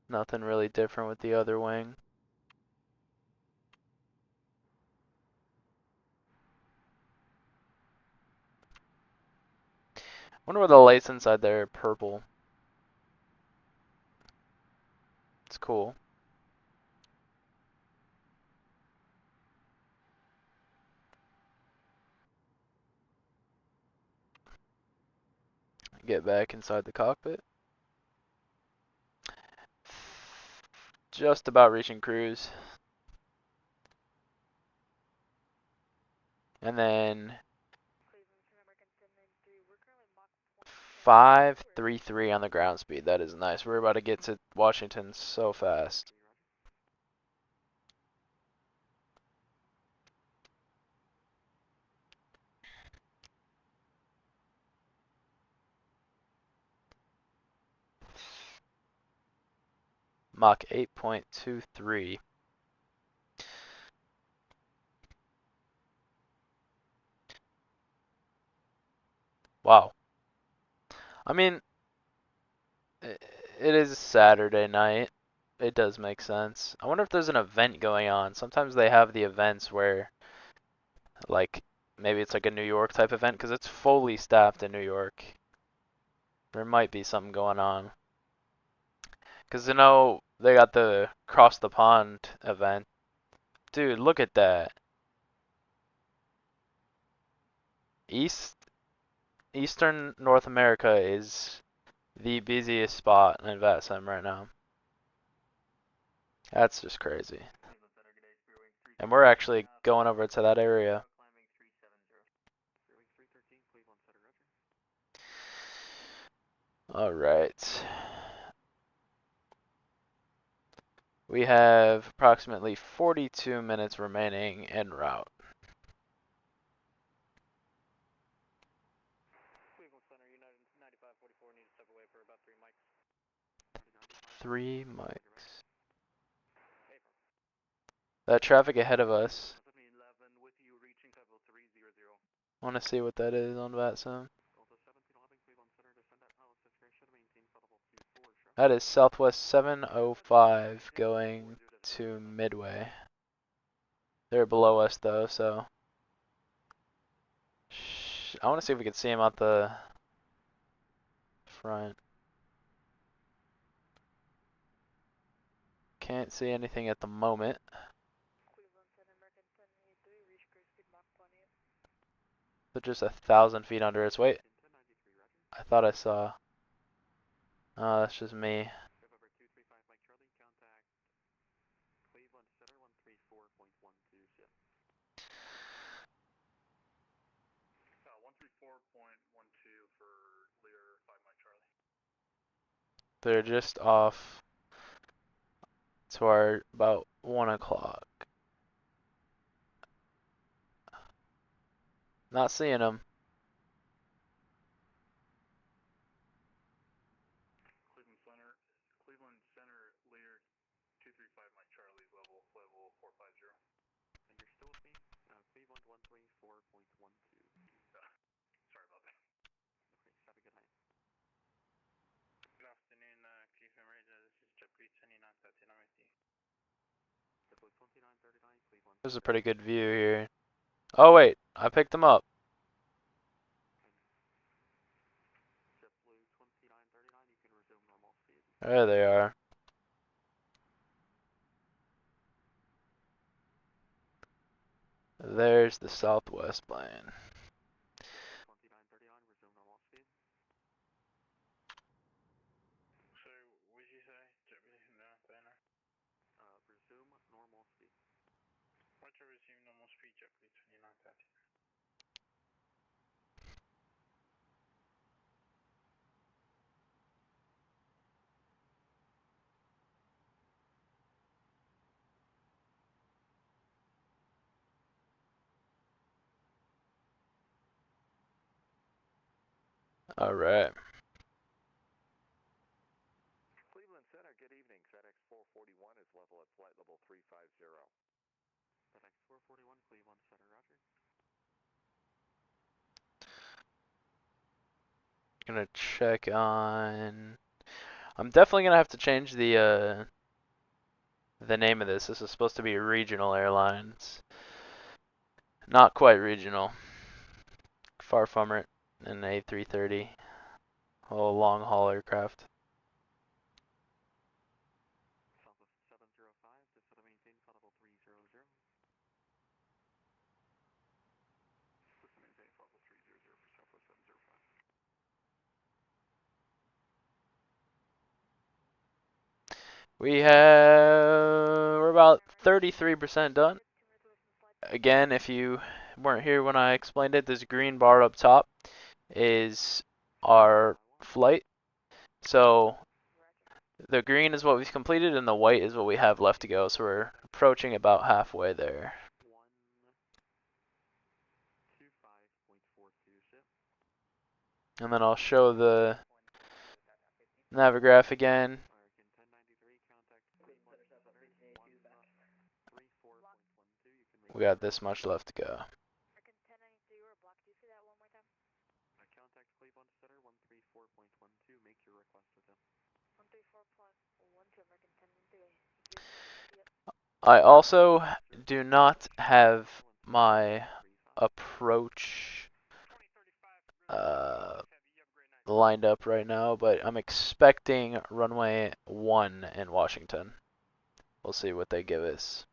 Nothing really different with the other wing. Wonder why the lights inside there are purple. It's cool. Get back inside the cockpit. Just about reaching cruise. And then 533 on the ground speed. That is nice. We're about to get to Washington so fast. Mach 8.23. Wow. I mean, it is Saturday night. It does make sense. I wonder if there's an event going on. Sometimes they have the events where, like, maybe it's like a New York type event because it's fully staffed in New York. There might be something going on. Because, you know, they got the Cross the Pond event. Dude, look at that. Eastern North America is the busiest spot in VATSIM right now. That's just crazy. And we're actually going over to that area. Alright. We have approximately 42 minutes remaining en route. Cleveland Center, United 9544, need to step away for about 3 mics. 3 mics. That traffic ahead of us. I want to see what that is on VATSIM. That is Southwest 705 going to Midway. They're below us though, so I want to see if we can see them out the front. Can't see anything at the moment. They're just 1,000 feet under us. Wait, I thought I saw. Oh, that's just me. They're just off to our about 1 o'clock. Not seeing them. Cleveland Center, Lear 235 Mike Charlie, level 450. And you're still with me? Cleveland 134.12. Sorry about that. Okay, have a good night. Good afternoon, Cleveland Radio. This is Jeffrey 2939 with you. Depot 2939, Cleveland. There's a pretty good view here. Oh wait, I picked them up. JetBlue 2939, you can resume normal speed. There they are. There's the Southwest plane. 2939, resume normal speed. So, what did you say? JetBlue 2939? Resume normal speed. What's your resume normal speed, JetBlue 2939? Alright. Cleveland Center, good evening. FedEx 441 is level at flight level 350. FedEx 441, Cleveland Center, roger. Gonna check on. I'm definitely gonna have to change the name of this. This is supposed to be Regional Airlines. Not quite regional. Far from it. An A330. A long haul aircraft. Southwest 705, just set to maintain flight level 300. Just to maintain flight level 300 for Southwest 705. We're about 33% done. Again, if you weren't here when I explained it, this green bar up top is our flight. So the green is what we've completed and the white is what we have left to go. So we're approaching about halfway there. 125.42, And then I'll show the Navigraph again. We got this much left to go. Contact Cleveland Center 134.12, make your request with them. 134.12, American 1093. I also do not have my approach lined up right now, but I'm expecting runway 1 in Washington. We'll see what they give us.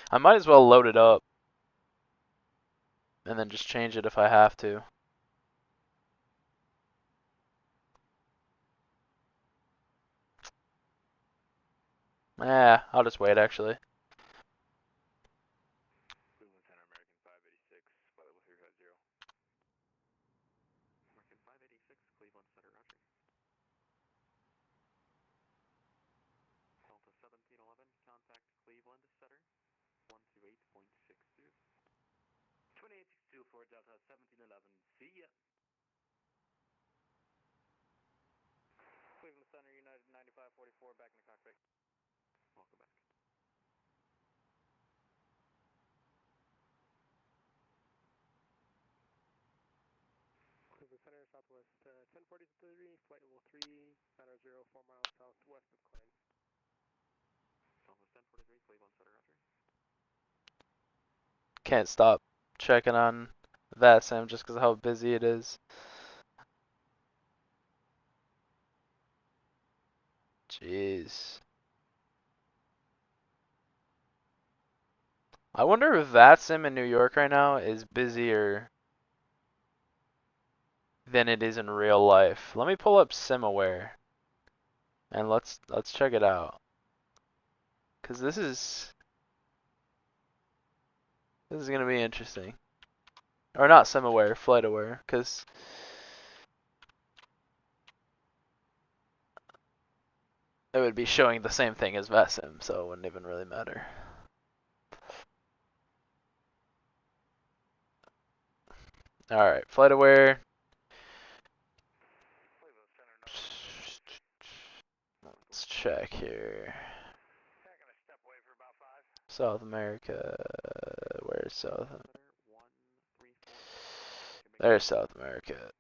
I might as well load it up and then just change it if I have to. I'll just wait actually. Cleveland Center, American 586, flight level 350. American 586, Cleveland Center, roger. Delta 1711, contact Cleveland Center, 128.62. 2862 for Delta 1711, see ya. Cleveland Center, United 9544, back in the cockpit. Welcome back. Cleveland Center, Southwest 1043, flight level 390, 4 miles southwest of Klein. Southwest 1043, Cleveland Center, roger. Can't stop checking on VATSIM just because of how busy it is. Jeez. I wonder if VATSIM in New York right now is busier than it is in real life. Let me pull up SimAware and let's check it out. Cause this is gonna be interesting. Or not SimAware, FlightAware, cause it would be showing the same thing as VATSIM, so it wouldn't even really matter. Alright, FlightAware. Let's check here. South America. Where's South? There's South America.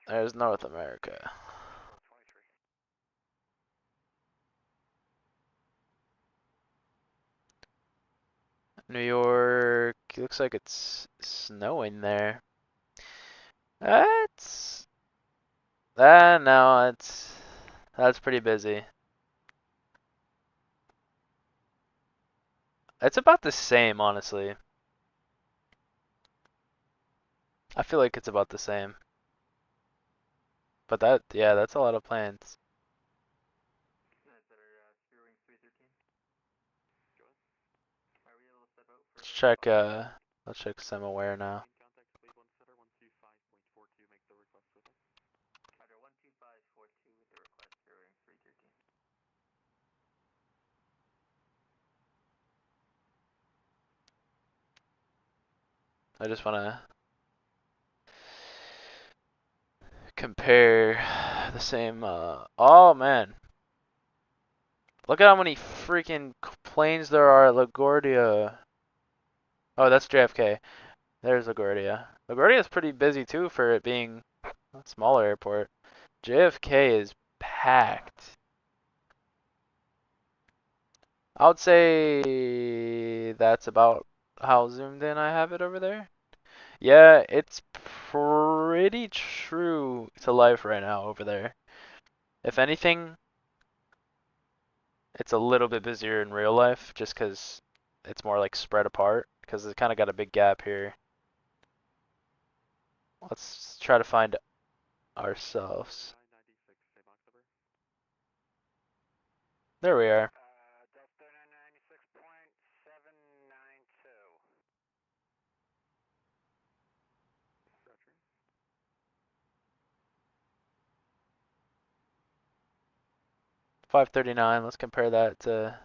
There's North America. New York. Looks like it's snowing there. That's no, that's pretty busy. It's about the same, honestly. I feel like it's about the same. But yeah, that's a lot of planes. Let's check SimAware now. I just wanna compare the same, oh man. Look at how many freaking planes there are at LaGuardia. Oh, that's JFK. There's LaGuardia. LaGuardia is pretty busy too for it being a smaller airport. JFK is packed. I would say that's about how zoomed in I have it over there. Yeah, it's pretty true to life right now over there. If anything, it's a little bit busier in real life just because it's more like spread apart because it's kind of got a big gap here. Let's try to find ourselves. There we are. Delta 996.792. Roger. 539. Let's compare that to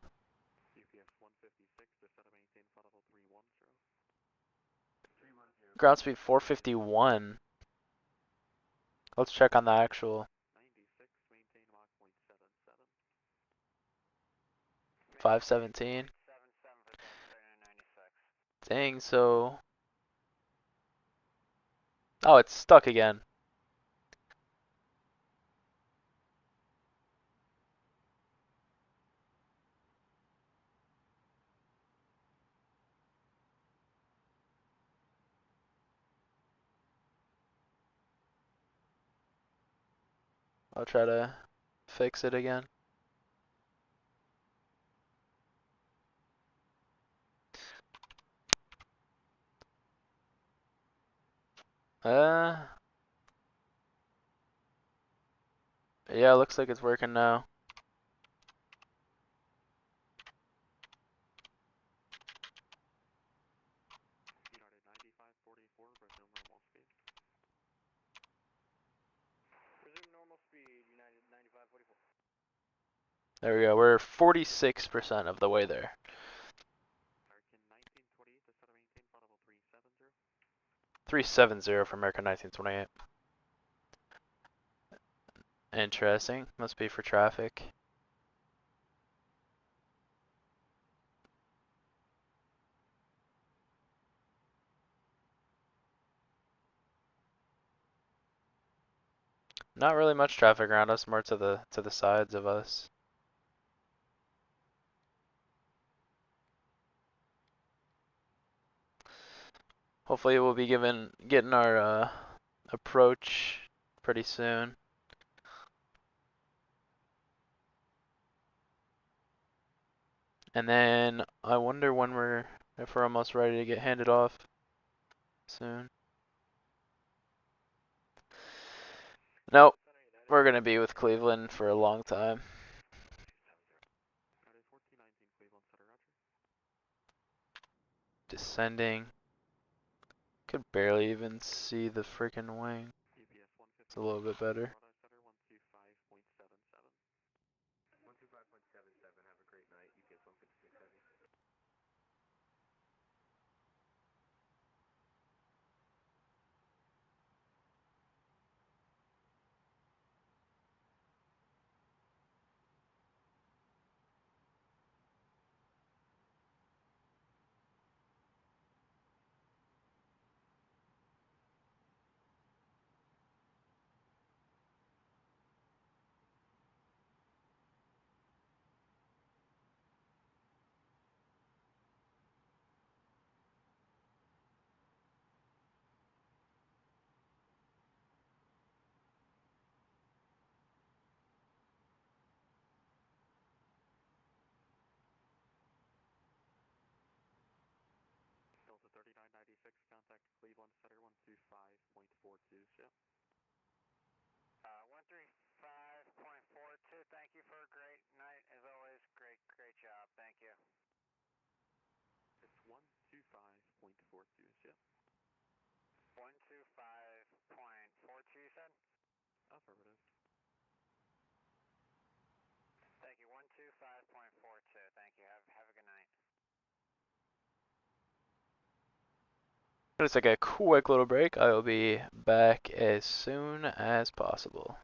UPS 156 to set and maintain flight level 310. 310. ground speed 451. Let's check on the actual 96, maintain Mach 0.77. 517. 77 for Delta 996. Dang, so oh, it's stuck again. I'll try to fix it again. Yeah, looks like it's working now. 9544. There we go. We're 46% of the way there. American 1928 to center maintain, flight level 370. 370 for American 1928. Interesting. Must be for traffic. Not really much traffic around us, more to the sides of us. Hopefully we'll be getting our approach pretty soon. And then I wonder if we're almost ready to get handed off soon. Nope, we're gonna be with Cleveland for a long time. United 1419 Cleveland center, roger. Descending. Could barely even see the freaking wing. EPS 150. It's a little bit better. Center 125.77. 125.77, have a great night. UPS 156 heavy. Delta 3996, contact Cleveland center 125.42. Yeah. 135.42, thank you for a great night. As always, great job. Thank you. It's 125.42. Yeah. 125.42, you said? Affirmative. Thank you. 125.42. Thank you. Have a good night. Gonna take a quick little break. I will be back as soon as possible.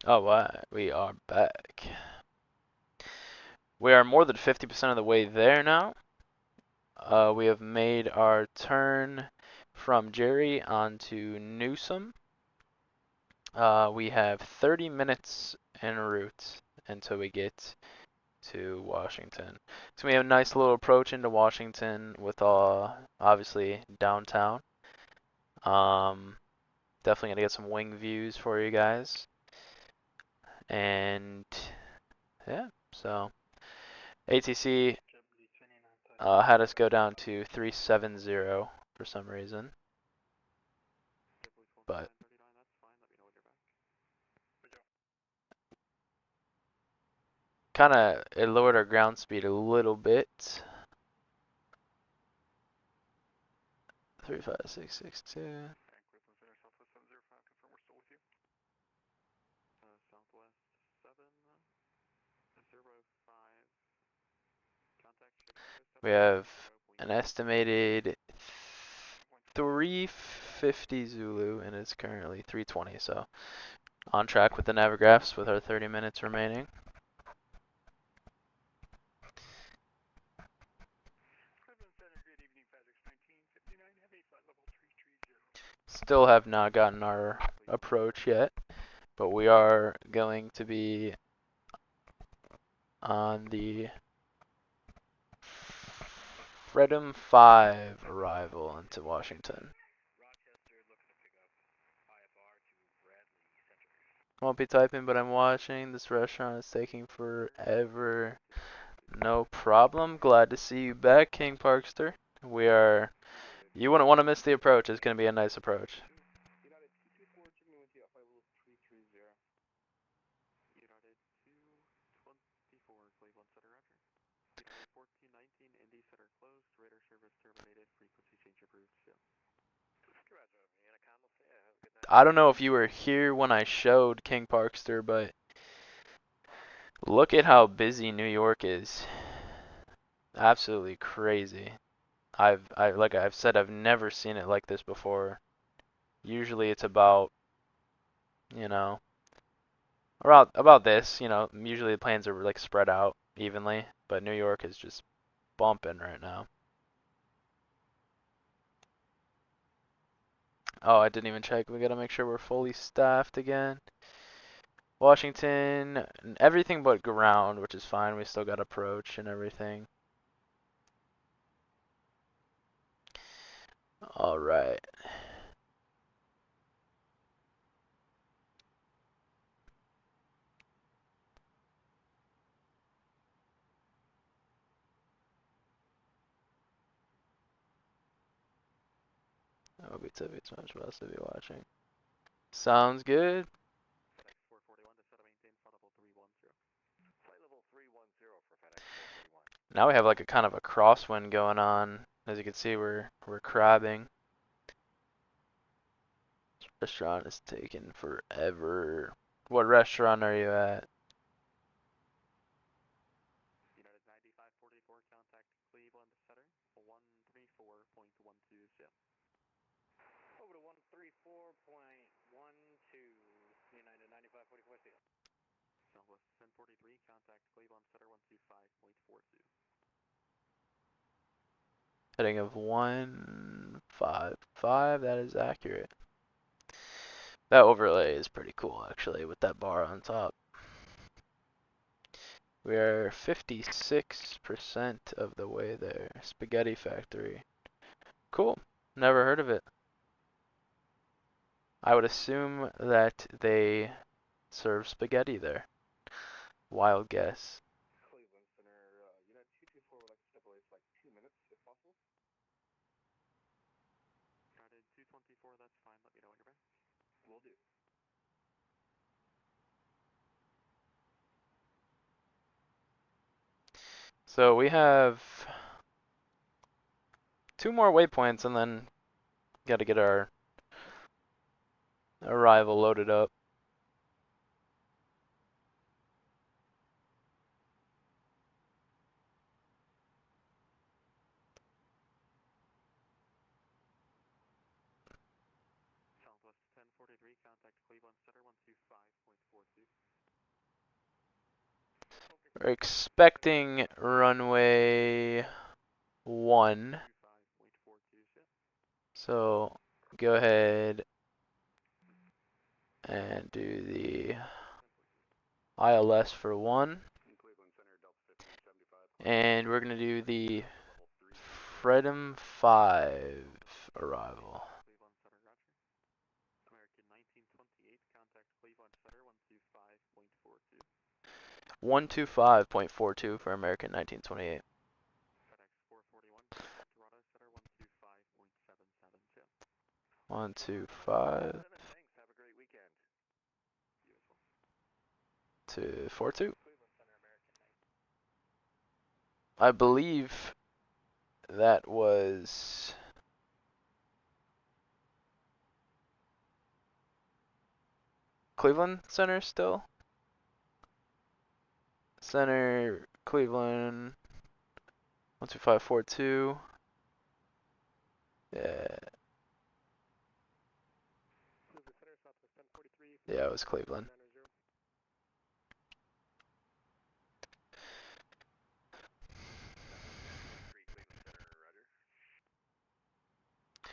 Alright, we are back. We are more than 50% of the way there now. We have made our turn from Jerry onto Newsom. We have 30 minutes en route until we get to Washington. So we have a nice little approach into Washington with obviously downtown. Definitely gonna get some wing views for you guys. And yeah, so ATC had us go down to 370 for some reason, but That's fine. Let me know when you're back. it lowered our ground speed a little bit. 35662. And Cleveland center southwest 705. Confirm we're still with you. Southwest 705. We have an estimated 350 Zulu, and it's currently 320, so on track with the Navigraphs with our 30 minutes remaining. Cleveland Center, good evening, FedEx 1959, have a flight level 330. Still have not gotten our approach yet, but we are going to be on the Freedom 5 arrival into Washington. Won't be typing, but I'm watching. This restaurant is taking forever. No problem. Glad to see you back, King Parkster. We are. You wouldn't want to miss the approach. It's going to be a nice approach. United 224, Jimmy with you at flight level 330. United 224, Cleveland Center, roger. United 1419, Indy Center closed, radar service terminated, frequency change approved, show. Roger, Unicom will say, have a good night. I don't know if you were here when I showed King Parkster, but look at how busy New York is. Absolutely crazy. Like I've said, I've never seen it like this before. Usually it's about, you know, about this, usually the planes are like spread out evenly, but New York is just bumping right now. Oh, I didn't even check. We gotta make sure we're fully staffed again. Washington, everything but ground, which is fine. We still got approach and everything. All right. I hope it's much for us to be watching. Sounds good. FedEx 441 to set a maintain flight level 310. Flight level 310 for FedEx 441. Now we have like a kind of a crosswind going on. As you can see, we're crabbing. This restaurant is taking forever. What restaurant are you at? United 9544, contact Cleveland Center, 134.12, show. Over to 134.12, United 9544, see ya. Southwest 1043, contact Cleveland Center, 125.42. Heading of 155. That is accurate. That overlay is pretty cool, actually, with that bar on top. We are 56% of the way there. Spaghetti Factory. Cool. Never heard of it. I would assume that they serve spaghetti there. Wild guess. Cleveland Center, United 224 would like to step away for like 2 minutes, if possible. United 224, that's fine. Let me know when you're back. Will do. So we have 2 more waypoints and then got to get our arrival loaded up. Southwest 1043, contact Cleveland Center, 125.42. We're expecting runway 1. 25.42, show. So go ahead and do the ILS for 1. Cleveland Center, Delta 1575. And we're going to do the Freedom 5 arrival. Cleveland Center, roger. American 1928, contact Cleveland Center, 125.42. 125.42 for American 1928. FedEx 441, contact Toronto Center, 125.77, show. 125 Thanks, have a great weekend. Beautiful. to 42. Cleveland Center, American 19. I believe that was Cleveland Center still. Center, Cleveland. 12542. Yeah. Yeah, it was Cleveland.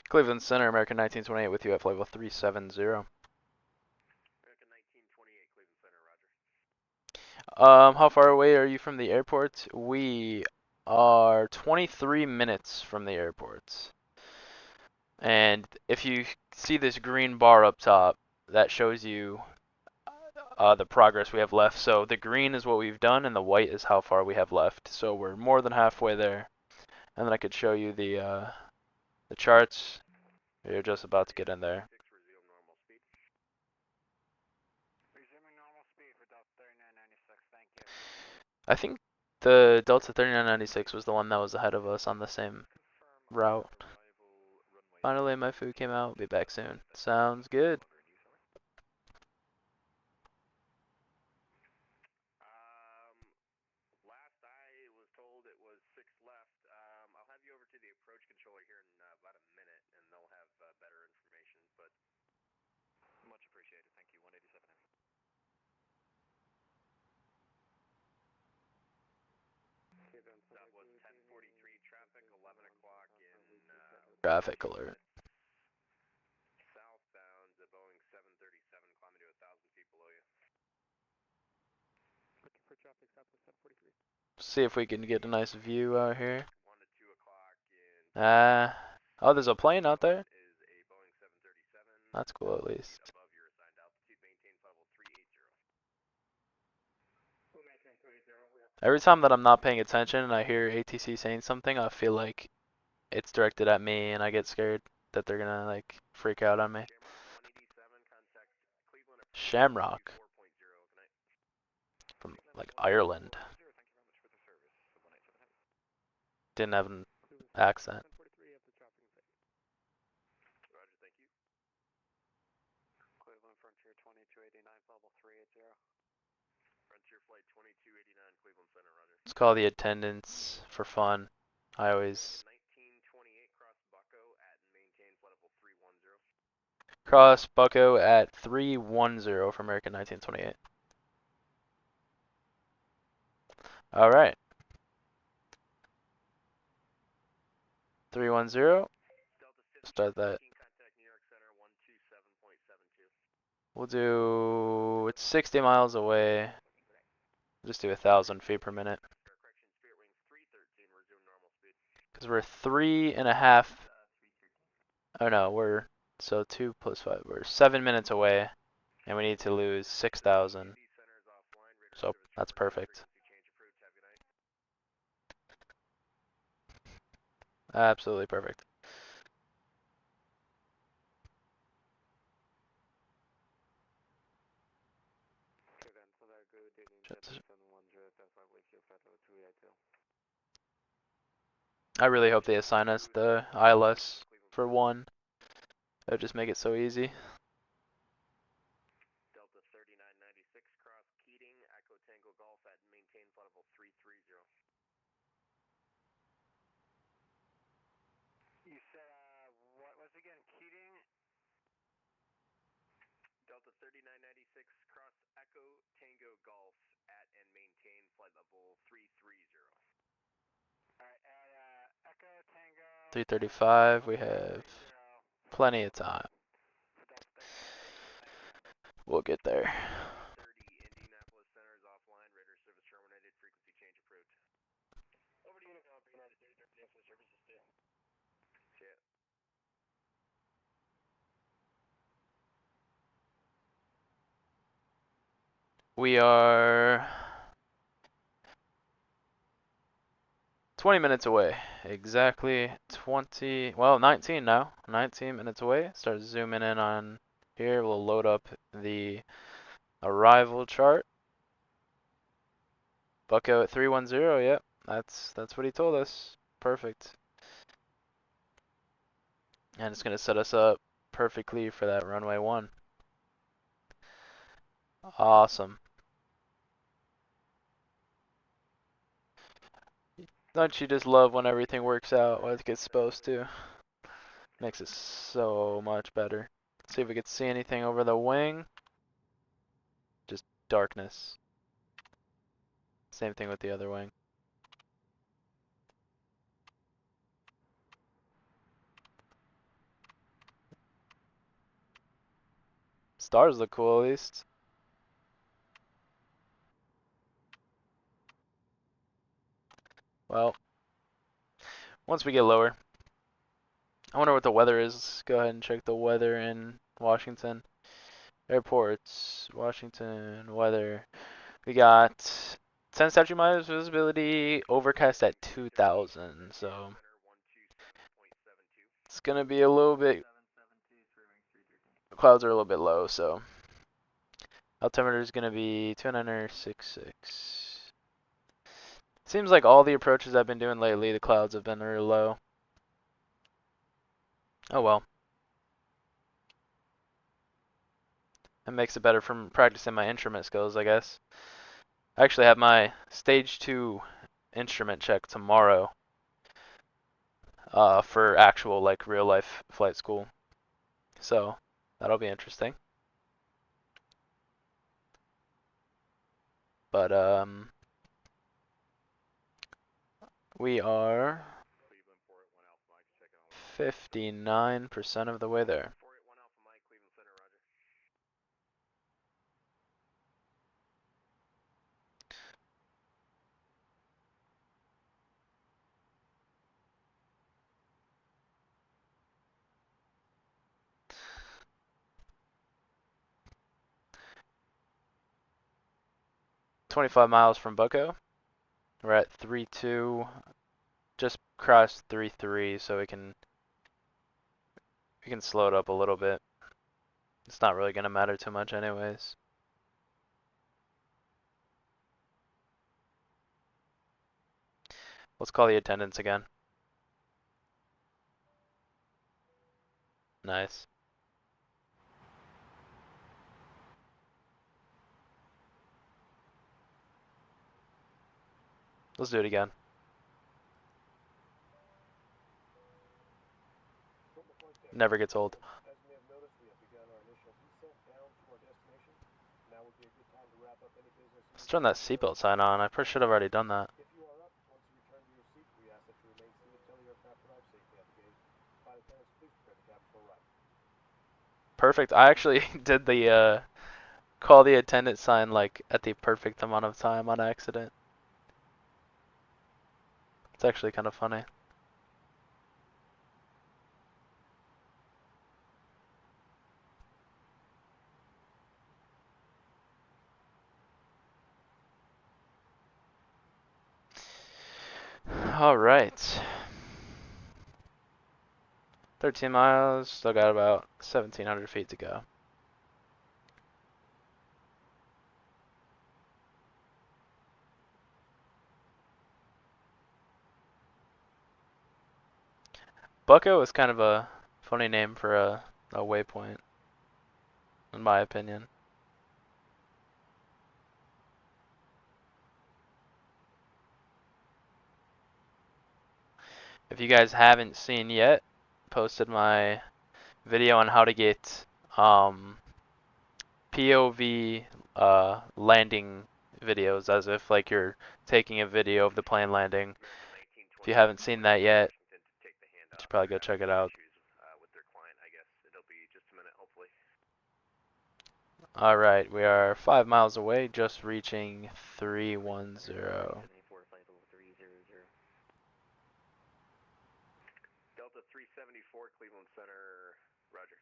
Cleveland Center, American 1928 with you at flight level 370. American 1928, Cleveland Center, roger. How far away are you from the airport? We are 23 minutes from the airport. And if you see this green bar up top, that shows you the progress we have left. So the green is what we've done, and the white is how far we have left. So we're more than halfway there. And then I could show you the charts. You're just about to get in there. Resume normal speed. Resuming normal speed for Delta 3996, thank you. I think the Delta 3996 was the one that was ahead of us on the same route. Finally, my food came out. Be back soon. Sounds good. Last I was told it was 6 left. I'll have you over to the approach controller here in about a minute, and they'll have better information, but much appreciated. Thank you. 187 Heavy. Southwest 1043 traffic, 11 o'clock in Traffic alert. southbound, the Boeing 737 climbing to 1,000 feet below you. Looking for traffic Southwest 1043. See if we can get a nice view out here. 1 to 2 o'clock in Oh, there's a plane out there. is a Boeing 737. That's cool at least. Above your assigned altitude, maintain level 380. Every time that I'm not paying attention and I hear ATC saying something, I feel like it's directed at me and I get scared that they're gonna like freak out on me. Shamrock. From like Ireland. Didn't have an accent. Roger, thank you. Cleveland Frontier 2289, level 380. Frontier Flight 2289, Cleveland Center, roger. Let's call the attendants for fun. I always 1928 cross Bucko at and maintain flight level 310. cross Bucko at 310 for American 1928. All right. 310. Start that. Contact New York Center 127.72. We'll do, it's 60 miles away. Just do 1,000 feet per minute. Correction, Spirit Wings 313, resume normal speed. Because we're 3.5. Oh no, so 2 plus 5. We're 7 minutes away. And we need to lose 6,000. So that's perfect. Absolutely perfect. I really hope they assign us the ILS for 1. That would just make it so easy. Delta 3996 cross Keating, Echo Tango Golf at and maintain flight level 330. You said, what was again? Keating? Delta 3996 cross Echo Tango Golf at and maintain flight level 330. Alright, Echo Tango. 3:35. We have plenty of time. We'll get there. 30 Indianapolis Center is offline, radar service terminated, frequency change approved. Over to Uniform, United 30 for services too. See ya. We are 20 minutes away. Exactly 20, well, 19 now. 19 minutes away. Start zooming in on here. We'll load up the arrival chart. Bucko at 310. Yep, that's what he told us. Perfect. And it's gonna set us up perfectly for that runway 1. Awesome. Don't you just love when everything works out like it's supposed to? Makes it so much better. Let's see if we can see anything over the wing. Just darkness. Same thing with the other wing. Stars look cool at least. Well, once we get lower, I wonder what the weather is. Let's go ahead and check the weather in Washington. Airports, Washington, weather. We got 10 statute miles visibility, overcast at 2,000. So it's gonna be a little bit. Clouds are a little bit low, so altimeter is gonna be 2966. Seems like all the approaches I've been doing lately, the clouds have been really low. Oh well. It makes it better from practicing my instrument skills, I guess. I actually have my stage 2 instrument check tomorrow. For actual like real life flight school. So that'll be interesting. But we are 59% of the way there. 25 miles from Bucko. We're at 3.2. Just crossed 3.3, so we can slow it up a little bit. It's not really gonna matter too much anyways. Let's call the attendants again. Nice. Let's do it again. Never gets old. Let's turn that seatbelt sign on. I should have already done that. Perfect. I actually did the call the attendant sign like at the perfect amount of time on accident. It's actually kind of funny. All right. 13 miles, still got about 1,700 feet to go. Bucko is kind of a funny name for a waypoint, in my opinion. If you guys haven't seen yet, posted my video on how to get POV landing videos, as if like you're taking a video of the plane landing. If you haven't seen that yet, you should probably go check it out. Alright, we are 5 miles away, just reaching 310. Delta 374, Cleveland Center, roger.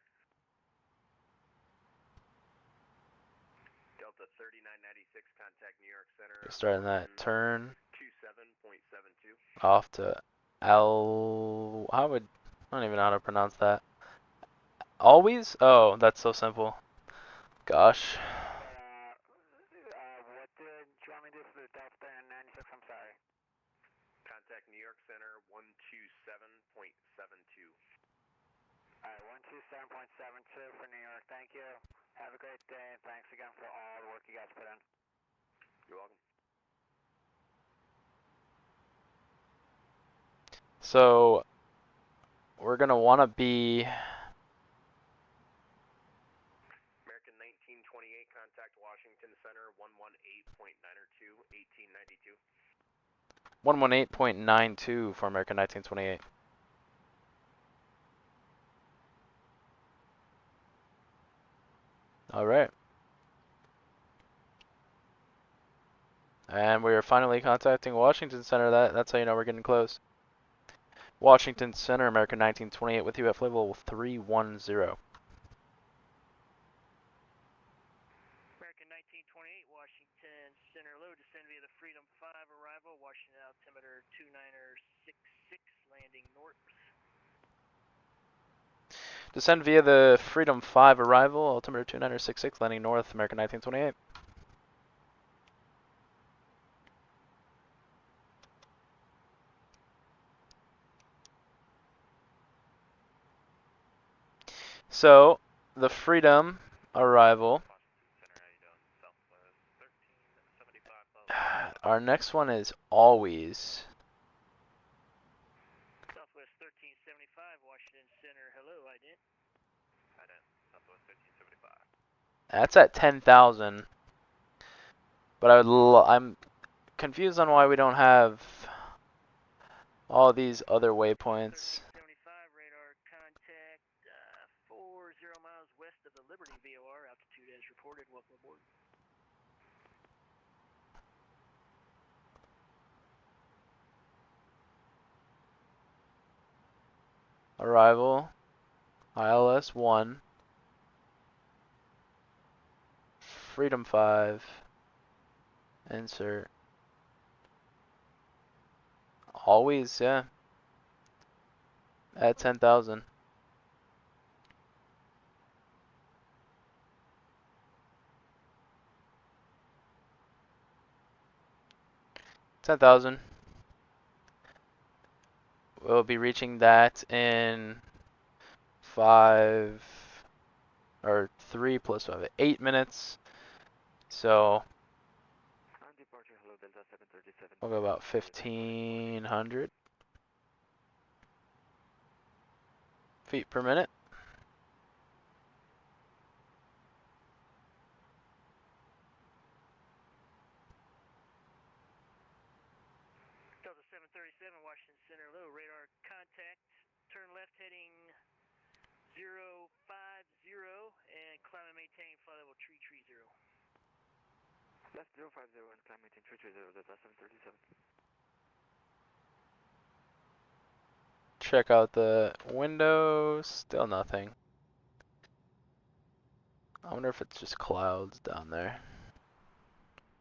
Delta 3996, contact New York Center. Just starting that turn 27.72. off to I don't even know how to pronounce that. Always? Oh, that's so simple. Gosh. What did you want me to do for the Delta 96? I'm sorry. Contact New York Center 127.72. Alright, 127.72 for New York. Thank you. Have a great day, and thanks again for all the work you guys put in. You're welcome. So we're gonna want to be. American 1928, contact Washington Center 118.902, 1892. 118.92 for American 1928. All right. And we are finally contacting Washington Center. That's how you know we're getting close. Washington Center, American 1928 with you at flight level 310. American 1928, Washington Center, low, descend via the Freedom 5 arrival, Washington altimeter 2966, landing north. Descend via the Freedom 5 arrival, altimeter 2966, landing north, American 1928. So, the Freedom arrival. Our next one is always. Southwest 1375, Washington Center, hello, ident. Southwest 1375. That's at 10,000. But I'm confused on why we don't have all these other waypoints. 1375, radar contact 40 miles west of the Liberty VOR, altitude as reported, welcome aboard. Arrival, ILS 1, Freedom 5, insert. Always, yeah. At 10,000. We'll be reaching that in 3 plus 5, 8 minutes. So On departure, hello, Delta 737. we'll go about 1,500 feet per minute. Delta 737, Washington Center, low, radar contact, turn left heading 050, and climb and maintain flight level 330. Left 050 and climb maintain 330, Delta 737. Check out the window, still nothing. I wonder if it's just clouds down there.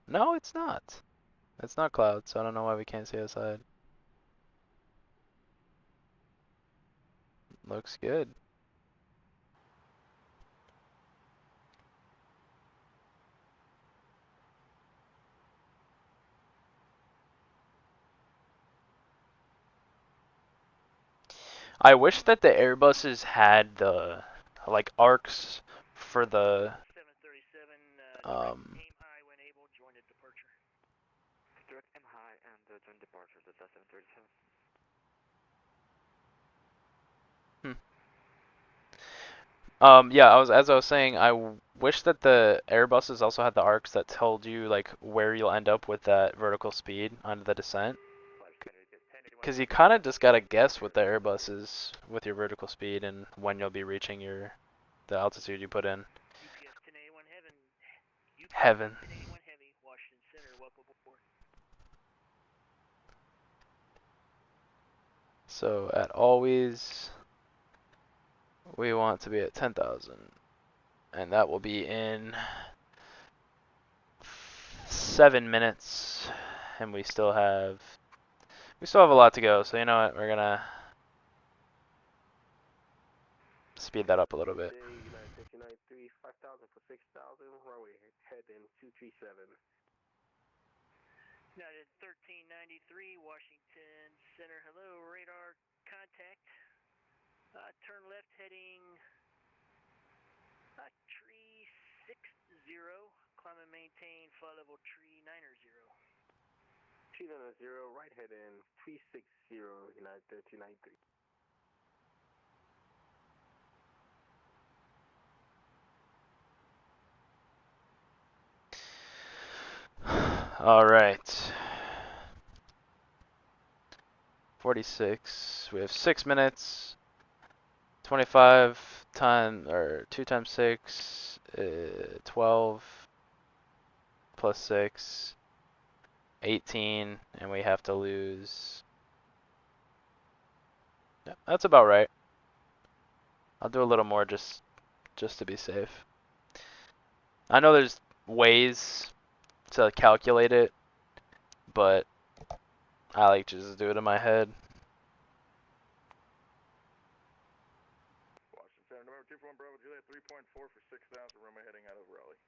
No, it's not. It's not clouds, so I don't know why we can't see outside. Looks good. I wish that the Airbuses had the like arcs for the 737, um aim high when able, join at departure. Direct M high and join departure, Delta 737. yeah, as I was saying, I wish that the Airbuses also had the arcs that told you like where you'll end up with that vertical speed on the descent. Because you kind of just gotta guess with the Airbuses with your vertical speed and when you'll be reaching the altitude you put in. UPS 1081 heaven. Heaven. 1081 heavy, Washington Center, welcome aboard. So at always, we want to be at 10,000, and that will be in 7 minutes, and we still have a lot to go. So you know what, we're gonna speed that up a little bit. United 59.3, 5,000 for 6,000, runway heading 237. United 1393, Washington Center, hello, radar contact. Turn left heading 360, climb and maintain flight level 390. 290, right heading 360, United 293. All right. 46. We have 6 minutes. 25 times, or 2 times 6, 12 plus 6, 18, and we have to lose. Yeah, that's about right. I'll do a little more just to be safe. I know there's ways to calculate it, but I like to just do it in my head. Washington, November 241 Bravo Juliet 3.4 for 6,000, runway heading out of Raleigh.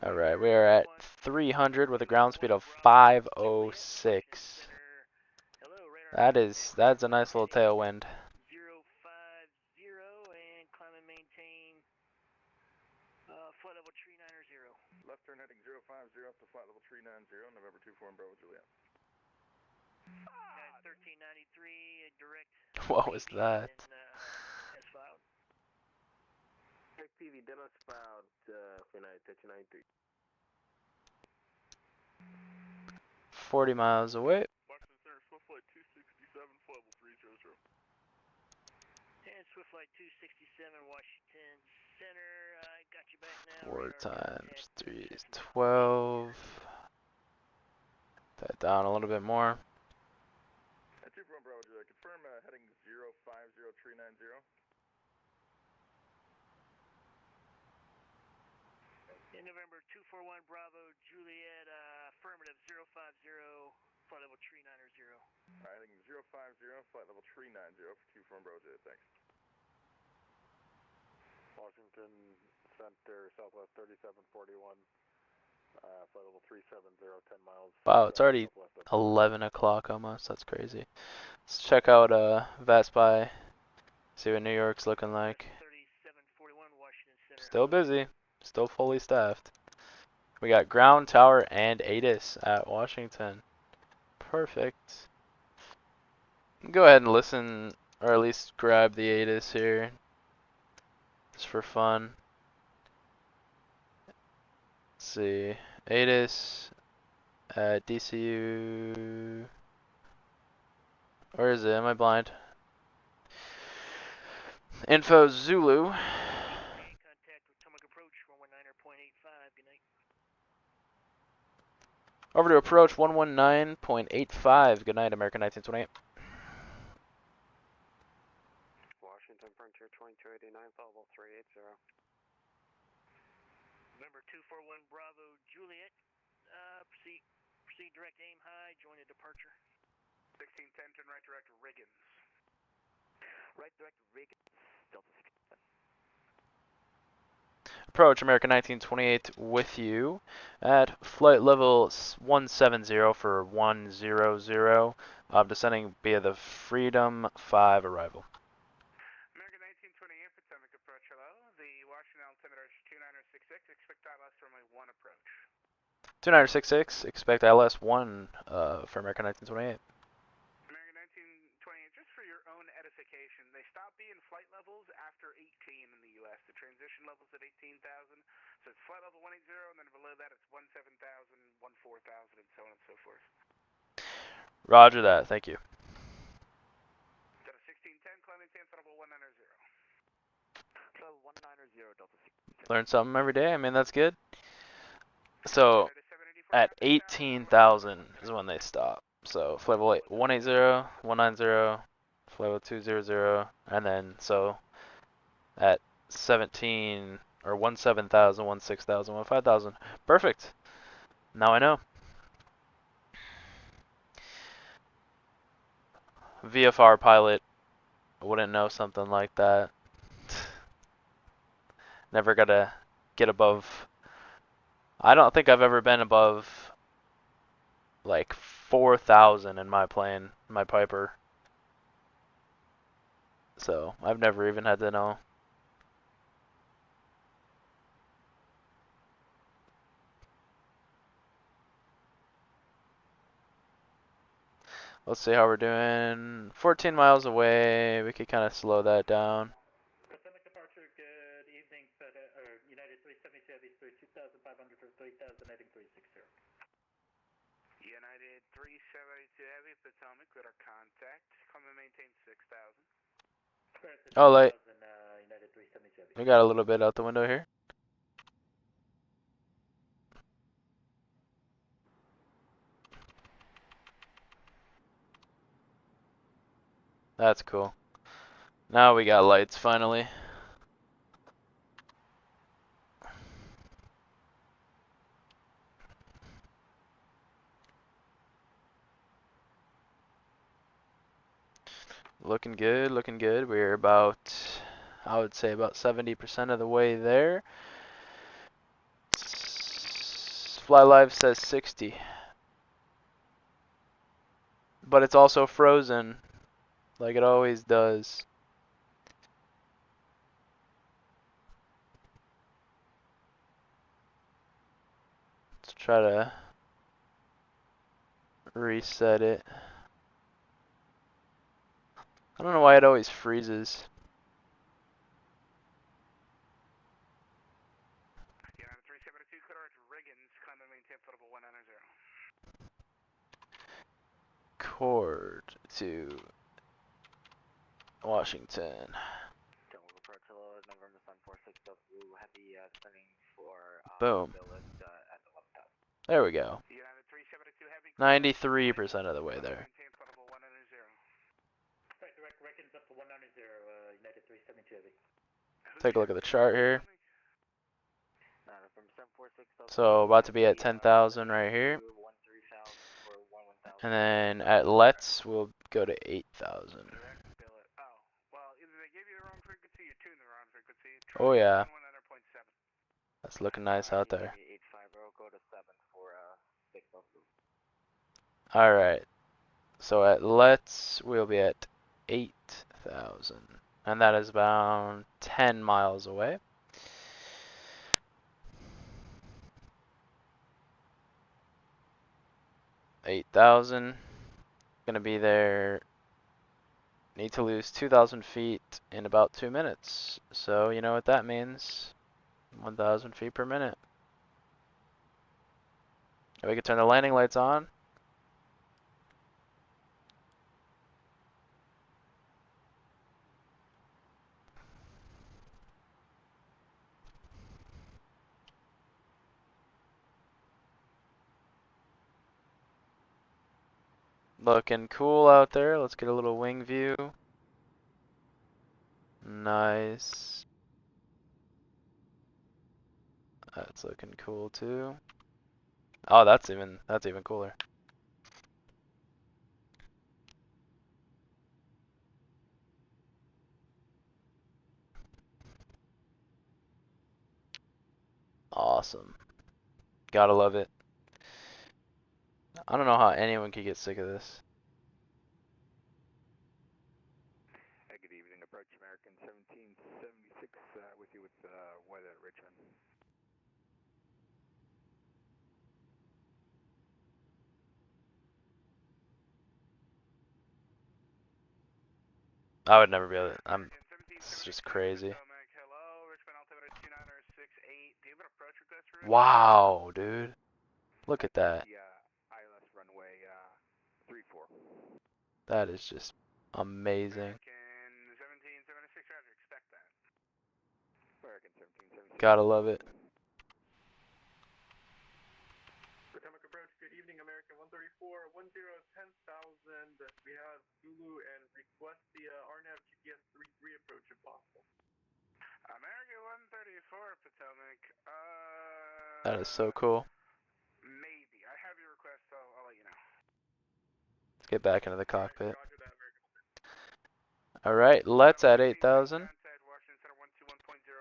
Alright, we are at 300 with a ground speed of 506. That's a nice little tailwind. 050 and climb and maintain flight level 390. Left turn heading 050 up to flight level 390, November 241 Bravo Juliet. 1393 direct. What was that? As filed. Direct PV, demo spout, United 293. 40 miles away. Washington Center, Swift Flight 267, flight level 300. And Swift Flight 267, Washington Center. I got you back now. 4 Radar times contact 3 is 7. 12. That down a little bit more. 241 Bravo Juliet, confirm heading 050390. In November 241 Bravo Juliet, affirmative 050, flight level 390. Alright, heading 050, flight level 390 for 241 Bravo Juliet, thanks. Washington Center, Southwest 3741, flight level 370, 10 miles. Wow, it's already 11 o'clock almost. That's crazy. Let's check out VATSIM. See what New York's looking like. 3741 Washington Center. Still busy. Still fully staffed. We got ground tower and ATIS at Washington. Perfect. Go ahead and listen, or at least grab the ATIS here. Just for fun. Let's see. ATIS at DCU. Where is it? Am I blind? Info Zulu. Contact with Tomac approach 119.85. Good night. Over to approach 119.85. Good night, American 1928. Washington Frontier 2289, flight level 380. November 241 Bravo Juliet. Proceed direct aim high. Join the departure. 1610, turn right direct Riggins. Right direct Riggins, Delta 67. Approach American 1928 with you at flight level 170 for 100. Descending via the Freedom 5 arrival. American 1928, Potomac approach, hello. The Washington altimeter is 2966, expect ILS runway 1 approach. 2966, expect ILS 1 for American 1928. American 1928, just for your own edification, they stop being flight levels after 18 in the U.S. The transition level's at 18,000, so it's flight level 180, and then below that it's 17,000, 14,000, and so on and so forth. Roger that, thank you. Got a 1610, climbing stance level 190. Level 190, Delta 67. Learn something every day, I mean, that's good. So, at 18,000 is when they stop. So, flight level 180, 190, flight level 200, and then, so, at 17, or 17,000, 16,000, 15,000. Perfect. Now I know. VFR pilot wouldn't know something like that. Never gotta get above. I don't think I've ever been above like 4,000 in my plane, my Piper. So I've never even had to know. Let's see how we're doing. 14 miles away. We could kind of slow that down. Pacific departure, good evening, United 372 Heavy through 2,500 or 3,000 heading 360. United 372 Heavy, Potomac, with our contact. Come and maintain 6,000. Oh, light. United 372 Heavy. We got a little bit out the window here. That's cool. Now we got lights finally. Looking good, looking good. We're about, I would say about 70% of the way there. Fly Live says 60. But it's also frozen, like it always does. Let's try to reset it. I don't know why it always freezes. United 372, clear to Riggins, come and maintain footable 190. Cord to Washington. Jungle approach, hello, November Sun 46W, heavy descending for Boom. Billet at the left top. There we go. United 372 Heavy, 93% of the way there. maintain footable 190. Right, direct Rickens up to 190, United 372 Heavy. Take a look at the chart here. November Sun 46W. So about to be at 10,000 right here. 13,000 for 11,000. And then at Let's we'll go to 8,000. Direct billet. Oh, well, either they gave you the wrong frequency or tuned the wrong frequency. Oh yeah. 100.7. That's looking nice out there. 850, go to 7 for 602. Alright. So at Let's we'll be at 8,000. And that is about 10 miles away. $8,000. Gonna be there. Need to lose 2,000 feet in about 2 minutes. So you know what that means. 1,000 feet per minute. And we can turn the landing lights on. Looking cool out there. Let's get a little wing view. Nice. That's looking cool too. Oh, that's even cooler. Awesome. Gotta love it. I don't know how anyone could get sick of this. Good evening, approach American 1776 with you with weather at Richmond. I would never be able to. It's just crazy. Hello, Richmond altimeter 2968. Do you have an approach request for Wow, dude. Look at that. Yeah, ILS runway 34. That is just amazing. American 1776, roger, expect that. American 1776. Gotta love it. Potomac approach, good evening, American 134, 10,000. We have Zulu and request the RNAV GPS 33 approach if possible. American 134, Potomac. That is so cool. Maybe. I have your request, so I'll let you know. Let's get back into the cockpit. Roger that, American. Alright, let's at 8,000. Contact Washington Center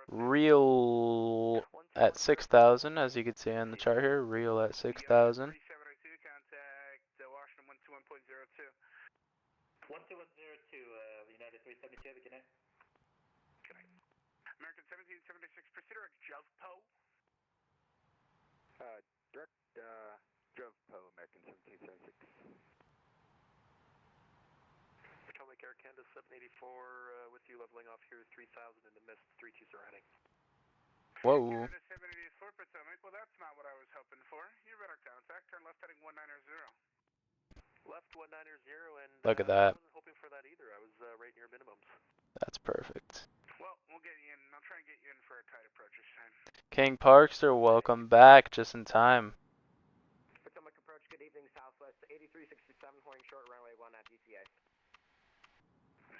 121.02. Real at 6,000, as you can see on the chart here. Real at 6,000. 3702, contact Washington 121.02. 12102, United 372 Heavy, connect. American 1776, proceed direct JovPo. Direct JovPo, American 1776. Canada 784, with you leveling off here 3000 in the mist, 320 heading. Whoa. Canada 784 Potomac. Well, that's not what I was hoping for. You're better contact. Turn left heading 190. Left 190 and Look at that. I wasn't hoping for that either. I was right near minimums. That's perfect. Well, we'll get you in. I'll try and get you in for a tight approach this time. King Parkster, welcome back just in time. Potomac approach, good evening, Southwest 8367, holding short runway 1 at DCA.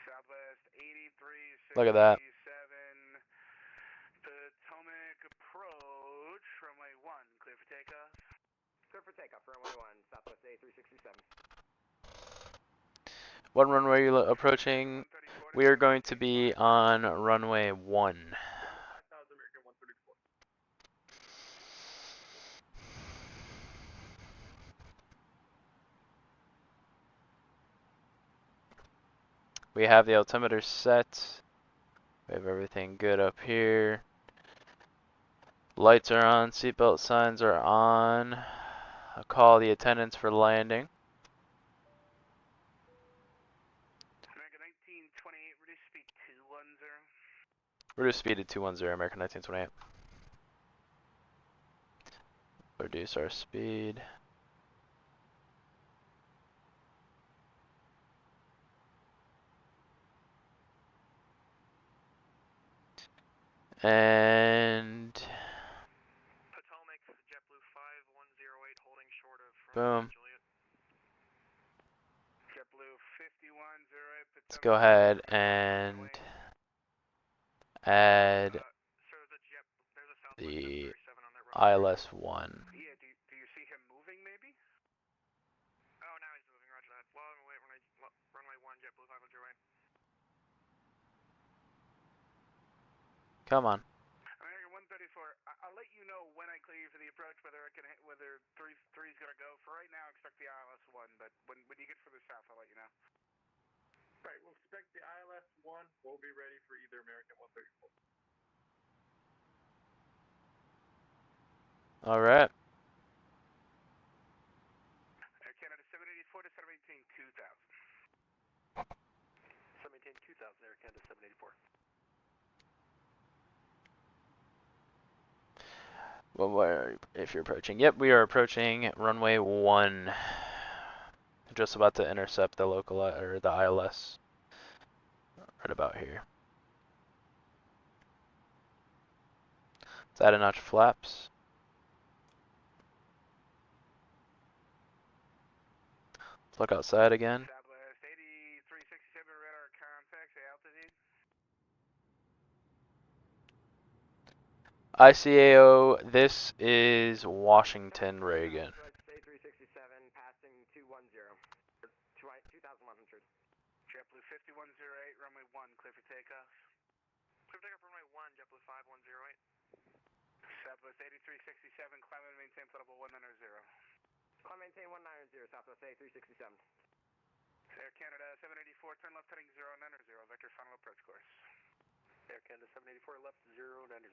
Southwest 8367. Look at that. Potomac approach, runway 1, clear for takeoff. Clear for takeoff, runway 1, Southwest 8367. What runway are you approaching? We are going to be on runway 1. 5000 American 134. We have the altimeter set. We have everything good up here. Lights are on, seatbelt signs are on. I'll call the attendants for landing. American 1928, reduce speed 210. Reduce speed to 210, American 1928. Reduce our speed. And Potomac, JetBlue 5108, holding short of boom. Juliet. JetBlue 5108, Potomac. Let's go ahead and add Sir, there's a Southwest the 737 on that runway. ILS-1. Yeah, do you see him moving maybe? Oh, now he's moving, roger that. Well, wait, runway 1, JetBlue 5108. Come on. American 134, I'll let you know when I clear you for the approach, whether I can hit, whether three's gonna go. For right now, expect the ILS-1, but when you get further south, I'll let you know. Right, we'll expect the ILS-1. We'll be ready for either American 134. All right. Air Canada 784 to 718 2000. 718 2000, Air Canada 784. Well, if you're approaching, yep, we are approaching runway 1. Just about to intercept the local or the ILS. Right about here. Let's add a notch of flaps. Let's look outside again. Southwest 8367, radar contact, say altitude. ICAO, this is Washington, Reagan. Southwest 8367, passing 210. 2100. JetBlue 5108, runway 1, clear for takeoff. Clear for takeoff, runway 1, JetBlue 5108. Southwest 8367, climb and maintain flight level 190. Climb maintain 190, Southwest 8367. Air Canada 784, turn left heading 090, vector final approach course. Air Canada 784, left 090.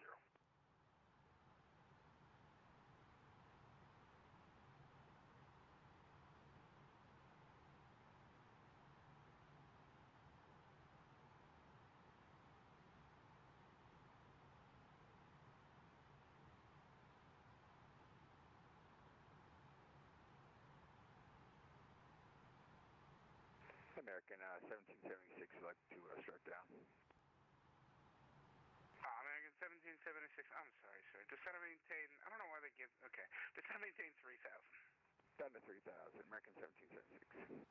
American 1776, would like to start down. American 1776, I'm sorry, sir. Descend and maintain, I don't know why they give, okay. Descend and maintain 3000. Down to 3000, American 1776.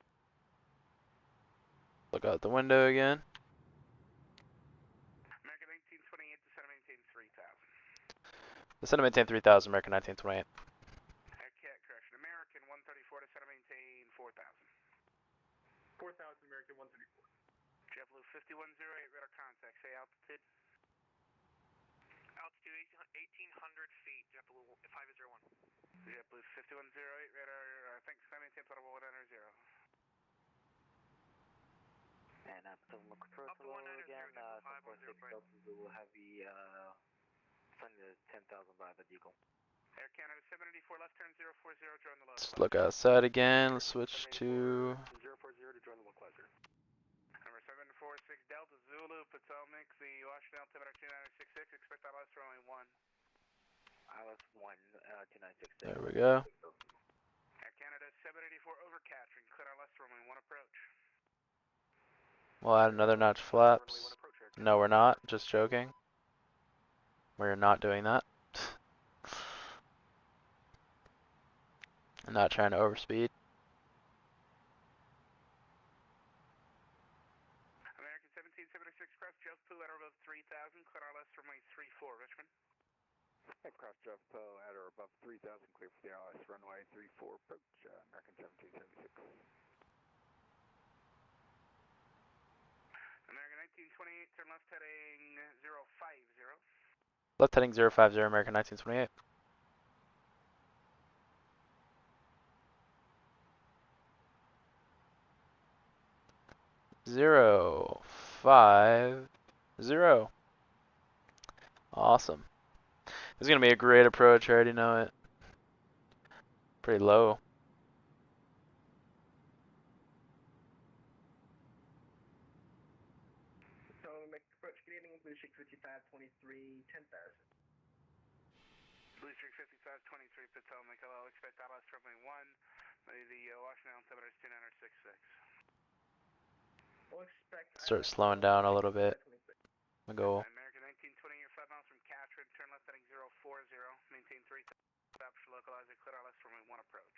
Look out the window again. American 1928, descend and maintain 3000. Descend and maintain 3000, American 1928. Correction, American 134, descend and maintain 4000. 4000, American 134. JetBlue 5108, radar contact, say altitude. Altitude 1800 feet, JetBlue 501. JetBlue 5108, radar, thanks, maintain flight level 190. And Potomac approach Up to 190, again, JetBlue 510, we will have the send the 10,000 by the Eagle. Air Canada 784, left turn 040, join the local. Let's look outside again. Let's switch to 040 to join the localizer. Number Potomac, the Washington altimeter 2966, expect ILS runway 1. ILS 1, 2966. There we go. Air Canada 784 over Catherine, clear ILS runway 1 approach. We'll add another notch flaps. No, we're not. Just joking. We're not doing that. I'm not trying to overspeed. American 1776 cross Jeffpo at or above 3000, clear ILS runway 34, Richmond. Cross Jeffpo at or above 3000, clear for the ILS runway 34, approach, American 1776. American 1928, turn left heading 050. Left heading 050, American 1928. Zero, 5, 0. Awesome. This is gonna be a great approach. I already know it. Pretty low. So make approach Canadian Blue Streak 5523, 10,000. Blue Streak 5523 Potomac, hello, expect ILS runway 1. The Washington altimeter is 2966. We'll expect Start slowing down a little bit. We'll go. American 1920, you're 5 miles from Catherine, turn left heading 040, maintain 3 stops, localize it, clear ILS runway 1 approach.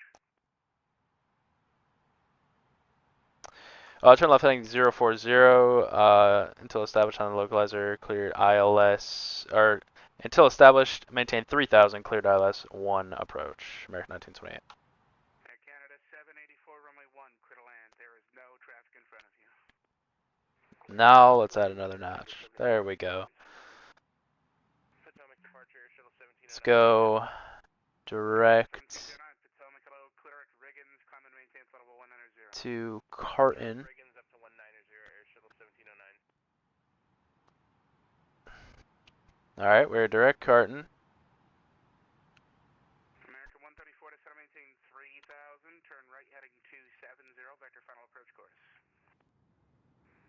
Turn left heading 040 until established on the localizer, cleared ILS, or until established, maintain 3000, cleared ILS 1 approach. American 1928. Air Canada 784, runway 1, clear to land. There is no traffic in front of you. Now let's add another notch. There we go. Potomac departure, shuttle 1709. Let's go direct 1709, Potomac, hello, clear at Riggins, climb and maintain flight level 190. to Carton. Riggins up to 190, air shuttle 1709. Alright, we're direct Carton. American 134 to center, maintain 3000, turn right heading 270, vector final approach course.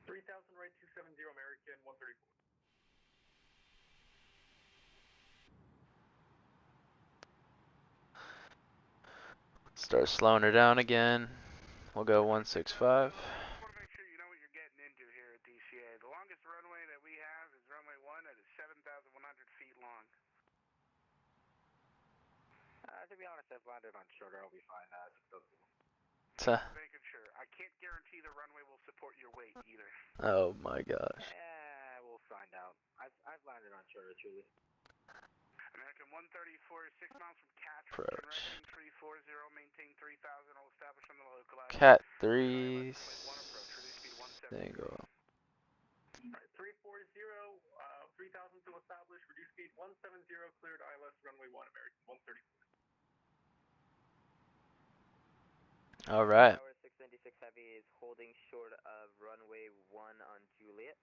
3000 right 270 American 134. Start slowing her down again. We'll go 165. I just want to make sure you know what you're getting into here at DCA. The longest runway that we have is runway 1 that is 7,100 feet long. To be honest, I've landed on shorter, I'll be fine, Making sure. I can't guarantee the runway will support your weight either. Oh my gosh. We'll find out. I've landed on shorter, truly. American 134 is 6 miles from Catherine, turn Approach. right heading 340, maintain 3000, all established on the localizer. Cat Runway 3 1 approach, reduce speed 170. single. Alright, 340, 3000 to establish, reduce speed 170, cleared ILS runway 1 American 134. Alright. Tower 696 Heavy is holding short of runway 1 on Juliet.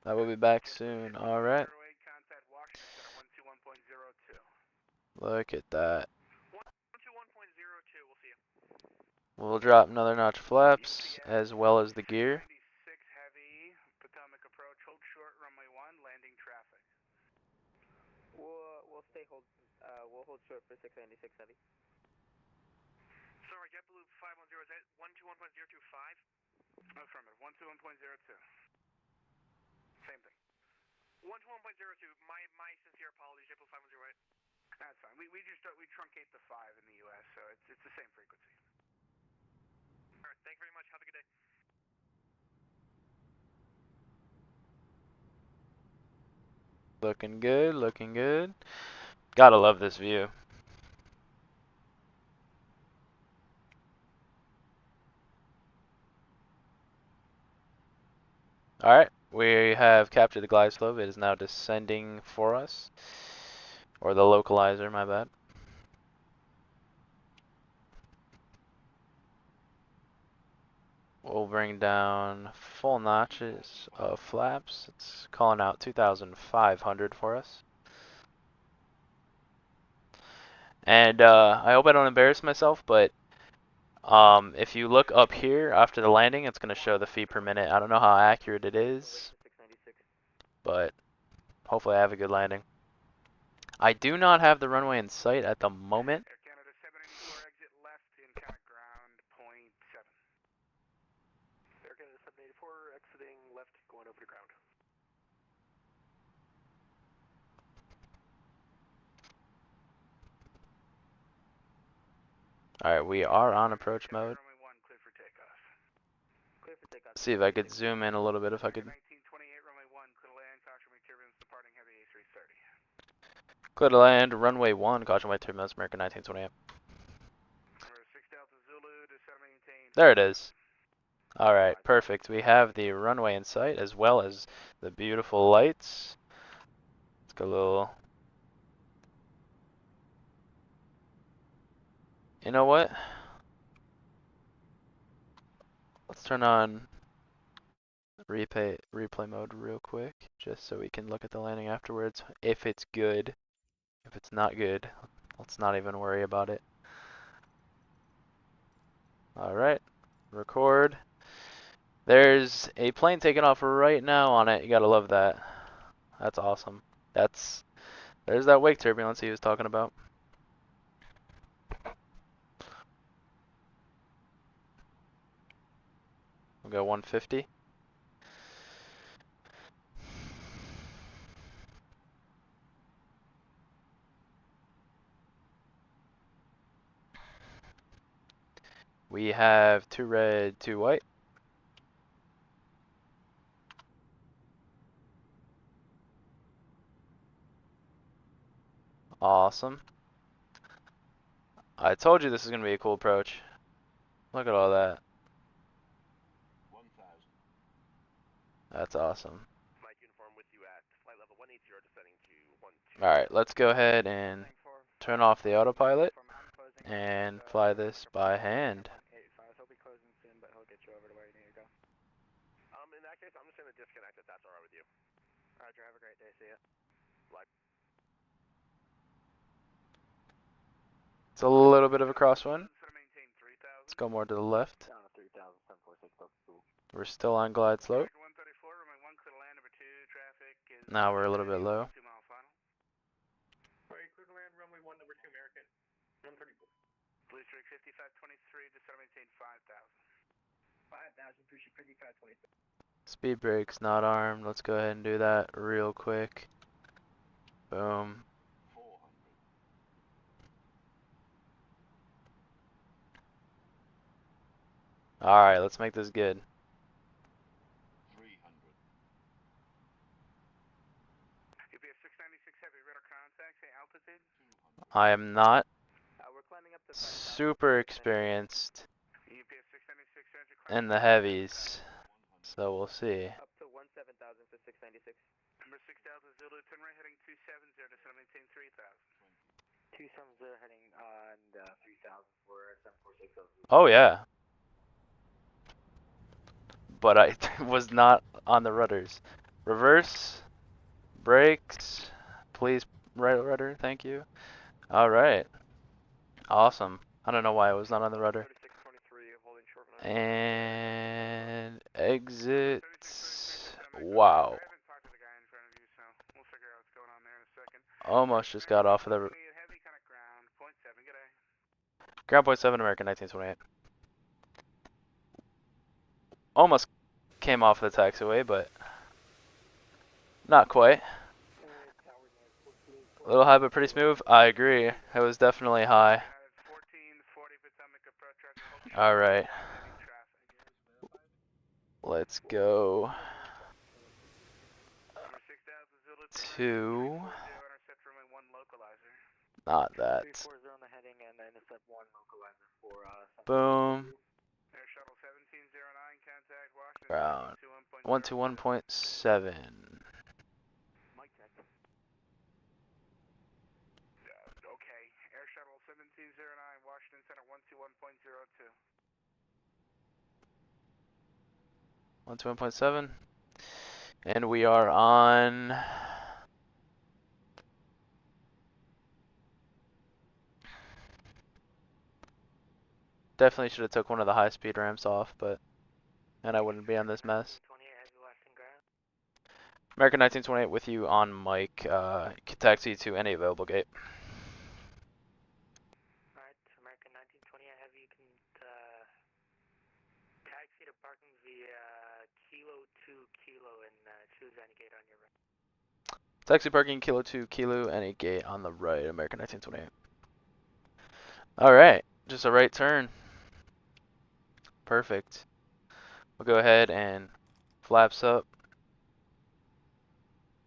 I will be back soon. Alright. Contact Washington Center 121.02. Look at that. 121.02, we'll see you. We'll drop another notch flaps as well as the gear. 96 heavy, Potomac approach, hold short, runway 1, landing traffic. We'll hold short for 696 Heavy. Sorry, JetBlue 510, is that 121.025? Affirmative, 121.02. Same thing. 121.02, my sincere apologies, JetBlue 510, right? That's fine, we truncate the 5 in the US, so it's the same frequency. Alright, thank you very much, have a good day. Looking good, looking good. Gotta love this view. Alright, we have captured the glide slope. It is now descending for us. Or the localizer, my bad. We'll bring down full notches of flaps. It's calling out 2,500 for us. And I hope I don't embarrass myself, but if you look up here after the landing, it's going to show the feet per minute. I don't know how accurate it is. but hopefully I have a good landing. I do not have the runway in sight at the moment. Air Canada 784, exit left in kind of ground, point 7. Air Canada 784, exiting left, going over to ground. Alright, we are on approach mode. Runway 1, clear for takeoff. Clear for takeoff. See if I could zoom in a little bit if I could. 1928, runway 1, clear to land, caution wing turbulence departing heavy A330. Clear to land, runway 1, caution wide turbulence, American 1928. Number 6 Delta Zulu, descend maintain. There it is. Alright, perfect. We have the runway in sight as well as the beautiful lights. Let's go a little. You know what? Let's turn on replay mode real quick, just so we can look at the landing afterwards. If it's good. If it's not good, let's not even worry about it. Alright, record. There's a plane taking off right now on it. You gotta love that. That's awesome. There's that wake turbulence he was talking about. We'll go 150. We have 2 red, 2 white. Awesome. I told you this is gonna be a cool approach. Look at all that. 1000. That's awesome. Flight uniform with you at flight level 180, descending to 12. Alright, let's go ahead and turn off the autopilot and fly this by hand. 85. He'll be closing soon, but he'll get you over to where you need to go. In that case, I'm just gonna disconnect if that's alright with you. Roger, have a great day. See ya. It's a little bit of a crosswind. Descend maintain 3000. Let's go more to the left. Down to 3000, 746, Cool. We're still on glide slope. 134, runway 1, clear to land, number 2, traffic is... Now we're a little bit low. 2 mile final. Alright, clear to land, runway 1, number 2, American. 134. Blue Streak 5523, descend maintain 5000. 5000, appreciate 5523. Speed brakes not armed. Let's go ahead and do that real quick. Boom. 400. Alright, let's make this good. 300. UPS 696 heavy radar contact, say altitude. I am not We're climbing up to super experienced UPS 696 engine in the heavies, so we'll see. up to 17,000 for 696. Number 6 Delta Zulu, turn right heading 270, descend maintain 3000. 270 heading on 3000 for 746. Oh yeah. But I was not on the rudders. Reverse, brakes, please, right rudder, thank you. Alright. Awesome. I don't know why I was not on the rudder. 3623, holding short. And exit. Wow. I haven't talked to the guy in front of you, so we'll figure out what's going on there in a second. Almost just got off of the Heavy kind of ground, point 7, good day. ground point 7 American 1928. Almost came off the taxiway, but not quite. A little high, but pretty smooth. I agree. It was definitely high. 1440 Potomac approach traffic. Alright. Let's go to not that. 340 on the heading and intercept 1 localizer for Boom. Air Shuttle 1709, contact Washington. Ground 121.7. Mike check. Okay, Air Shuttle 1709, Washington Center 121.02. 121.7. And we are on definitely should have took one of the high speed ramps off, but and I wouldn't be on this mess. American 1928 with you on mic. Taxi to any available gate. Alright, American 1920, I have you can taxi to parking via Kilo 2 Kilo and choose any gate on your right. Taxi parking Kilo 2 Kilo, any gate on the right. American 1928. Alright, just a right turn. Perfect. We'll go ahead and flaps up.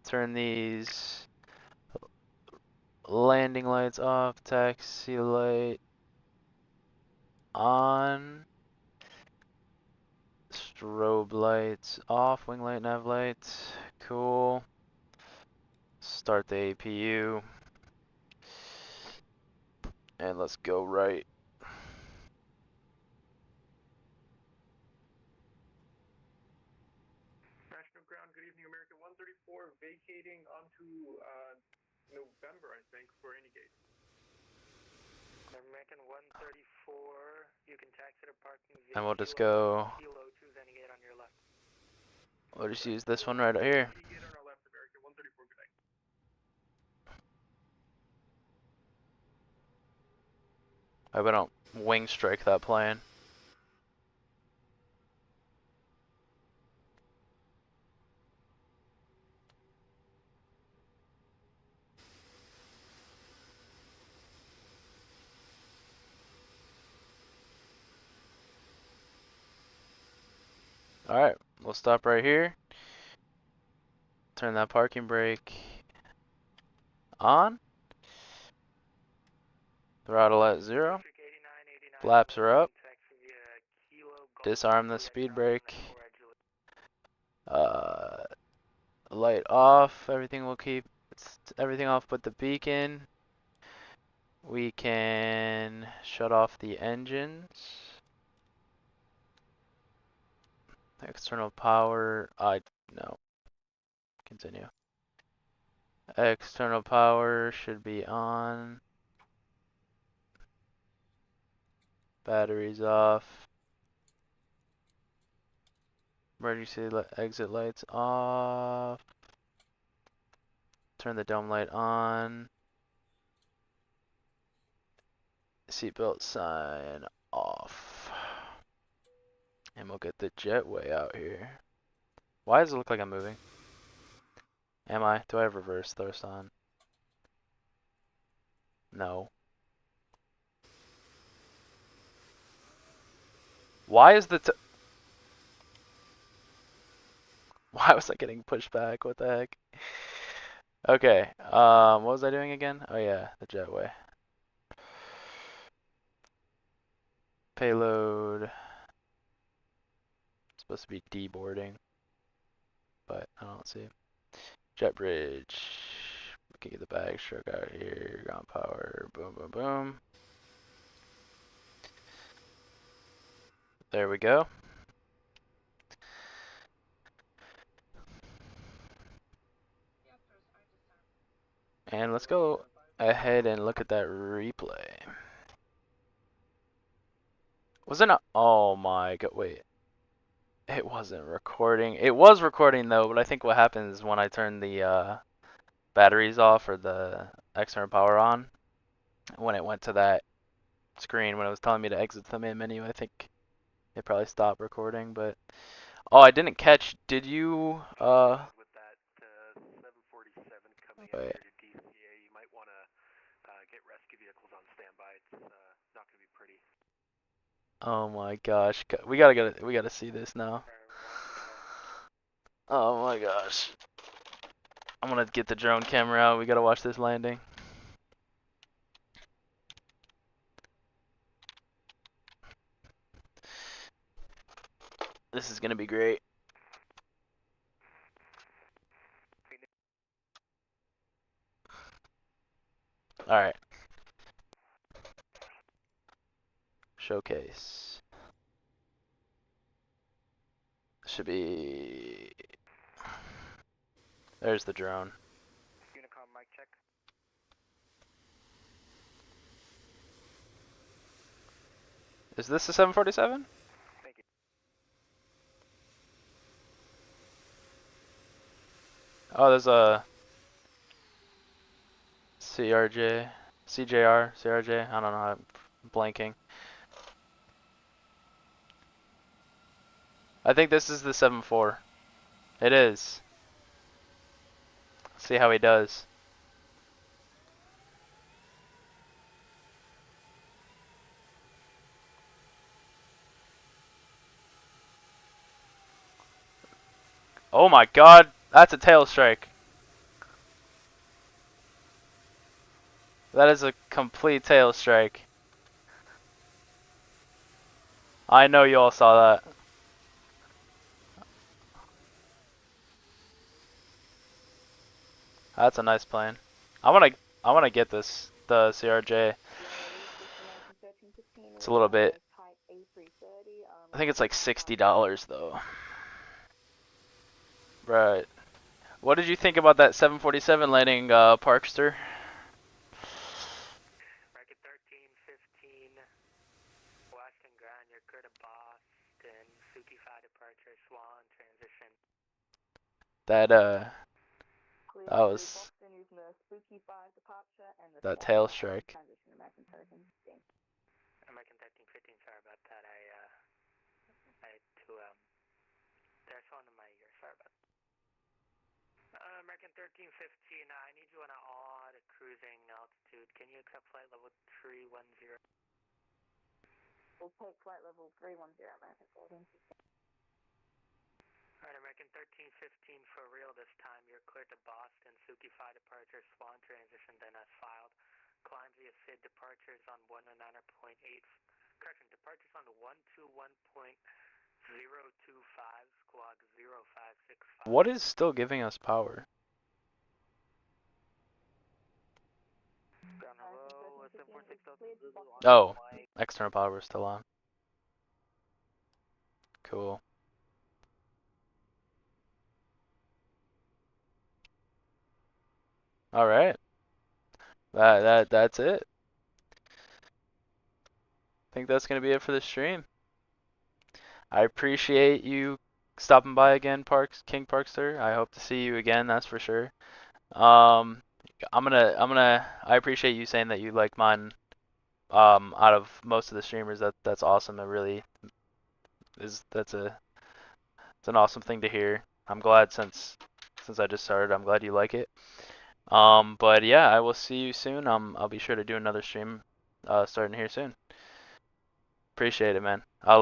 Turn these landing lights off. Taxi light on. Strobe lights off. Wing light, nav light. Cool. Start the APU. And let's go right. National Ground, good evening, American 134, vacating onto November, I think, for any gate. American 134, you can taxi to parking via And we'll just Kilo go. Kilo, choose any gate on your left. We'll just use this one right here. Any gate on our left, American 134, good night. I hope I don't wing strike that plane. Alright, we'll stop right here. Turn that parking brake on. Throttle at 0. Flaps are up. Disarm the speed brake. Light off. Everything will keep everything off but the beacon. We can shut off the engines. External power. No. Continue. External power should be on. Batteries off. Emergency exit lights off. Turn the dome light on. Seatbelt sign off. And we'll get the jetway out here. Why does it look like I'm moving? Am I? Do I have reverse thrust on? No. Why is why was I getting pushed back? What the heck? Okay, what was I doing again? Oh yeah, the jetway. Payload. Supposed to be deboarding, but I don't see. Jet bridge. We can get the bag stroke out here. Ground power. Boom, boom, boom. There we go. And let's go ahead and look at that replay. Wasn't it? Oh my god, wait. It wasn't recording. It was recording though, but I think what happens is when I turn the batteries off or the external power on, when it went to that screen, when it was telling me to exit the main menu, I think it probably stopped recording, but oh, I didn't catch. Did you With that 747 coming out wait. here to DCA, you might want to get rescue vehicles on standby. It's not going to be pretty. Oh my gosh. We gotta see this now. Oh my gosh. I'm gonna get the drone camera out. We gotta watch this landing. This is gonna be great. Alright. Showcase. Should be... There's the drone. Unicom mic check. Is this the 747? Thank you. Oh, there's a CRJ. I don't know. I'm blanking. I think this is the 7-4. It is. See how he does. Oh my god, that's a tail strike. That is a complete tail strike. I know you all saw that. That's a nice plane. I wanna get this, the CRJ. It's a little bit. I think it's like $60 though. Right. What did you think about that 747 landing, Parkster? Record 1315, Washington ground, you're clear to Boston, Suki 5 departure, Swan, transition. That was that tail strike. American 1315, sorry about that. I had to, there's one in my ear, sorry about that. American 1315, I need you on an odd cruising altitude. Can you accept flight level 310? We'll take flight level 310, American 1315. Alright, American 1315 for real this time. You're clear to Boston, Suki 5 departure, Swan transition, then as filed. Climb via SID departures on 109.8. Correction, departures on 121.025, squawk 0565. What is still giving us power? Oh, external power is still on. Cool. All right. That's it. I think that's gonna be it for the stream. I appreciate you stopping by again, King Parkster. I hope to see you again. That's for sure. I appreciate you saying that you like mine. Out of most of the streamers, that's awesome. It really is. It's an awesome thing to hear. I'm glad since I just started. I'm glad you like it. But yeah, I will see you soon. I'll be sure to do another stream starting here soon. Appreciate it, man. I'll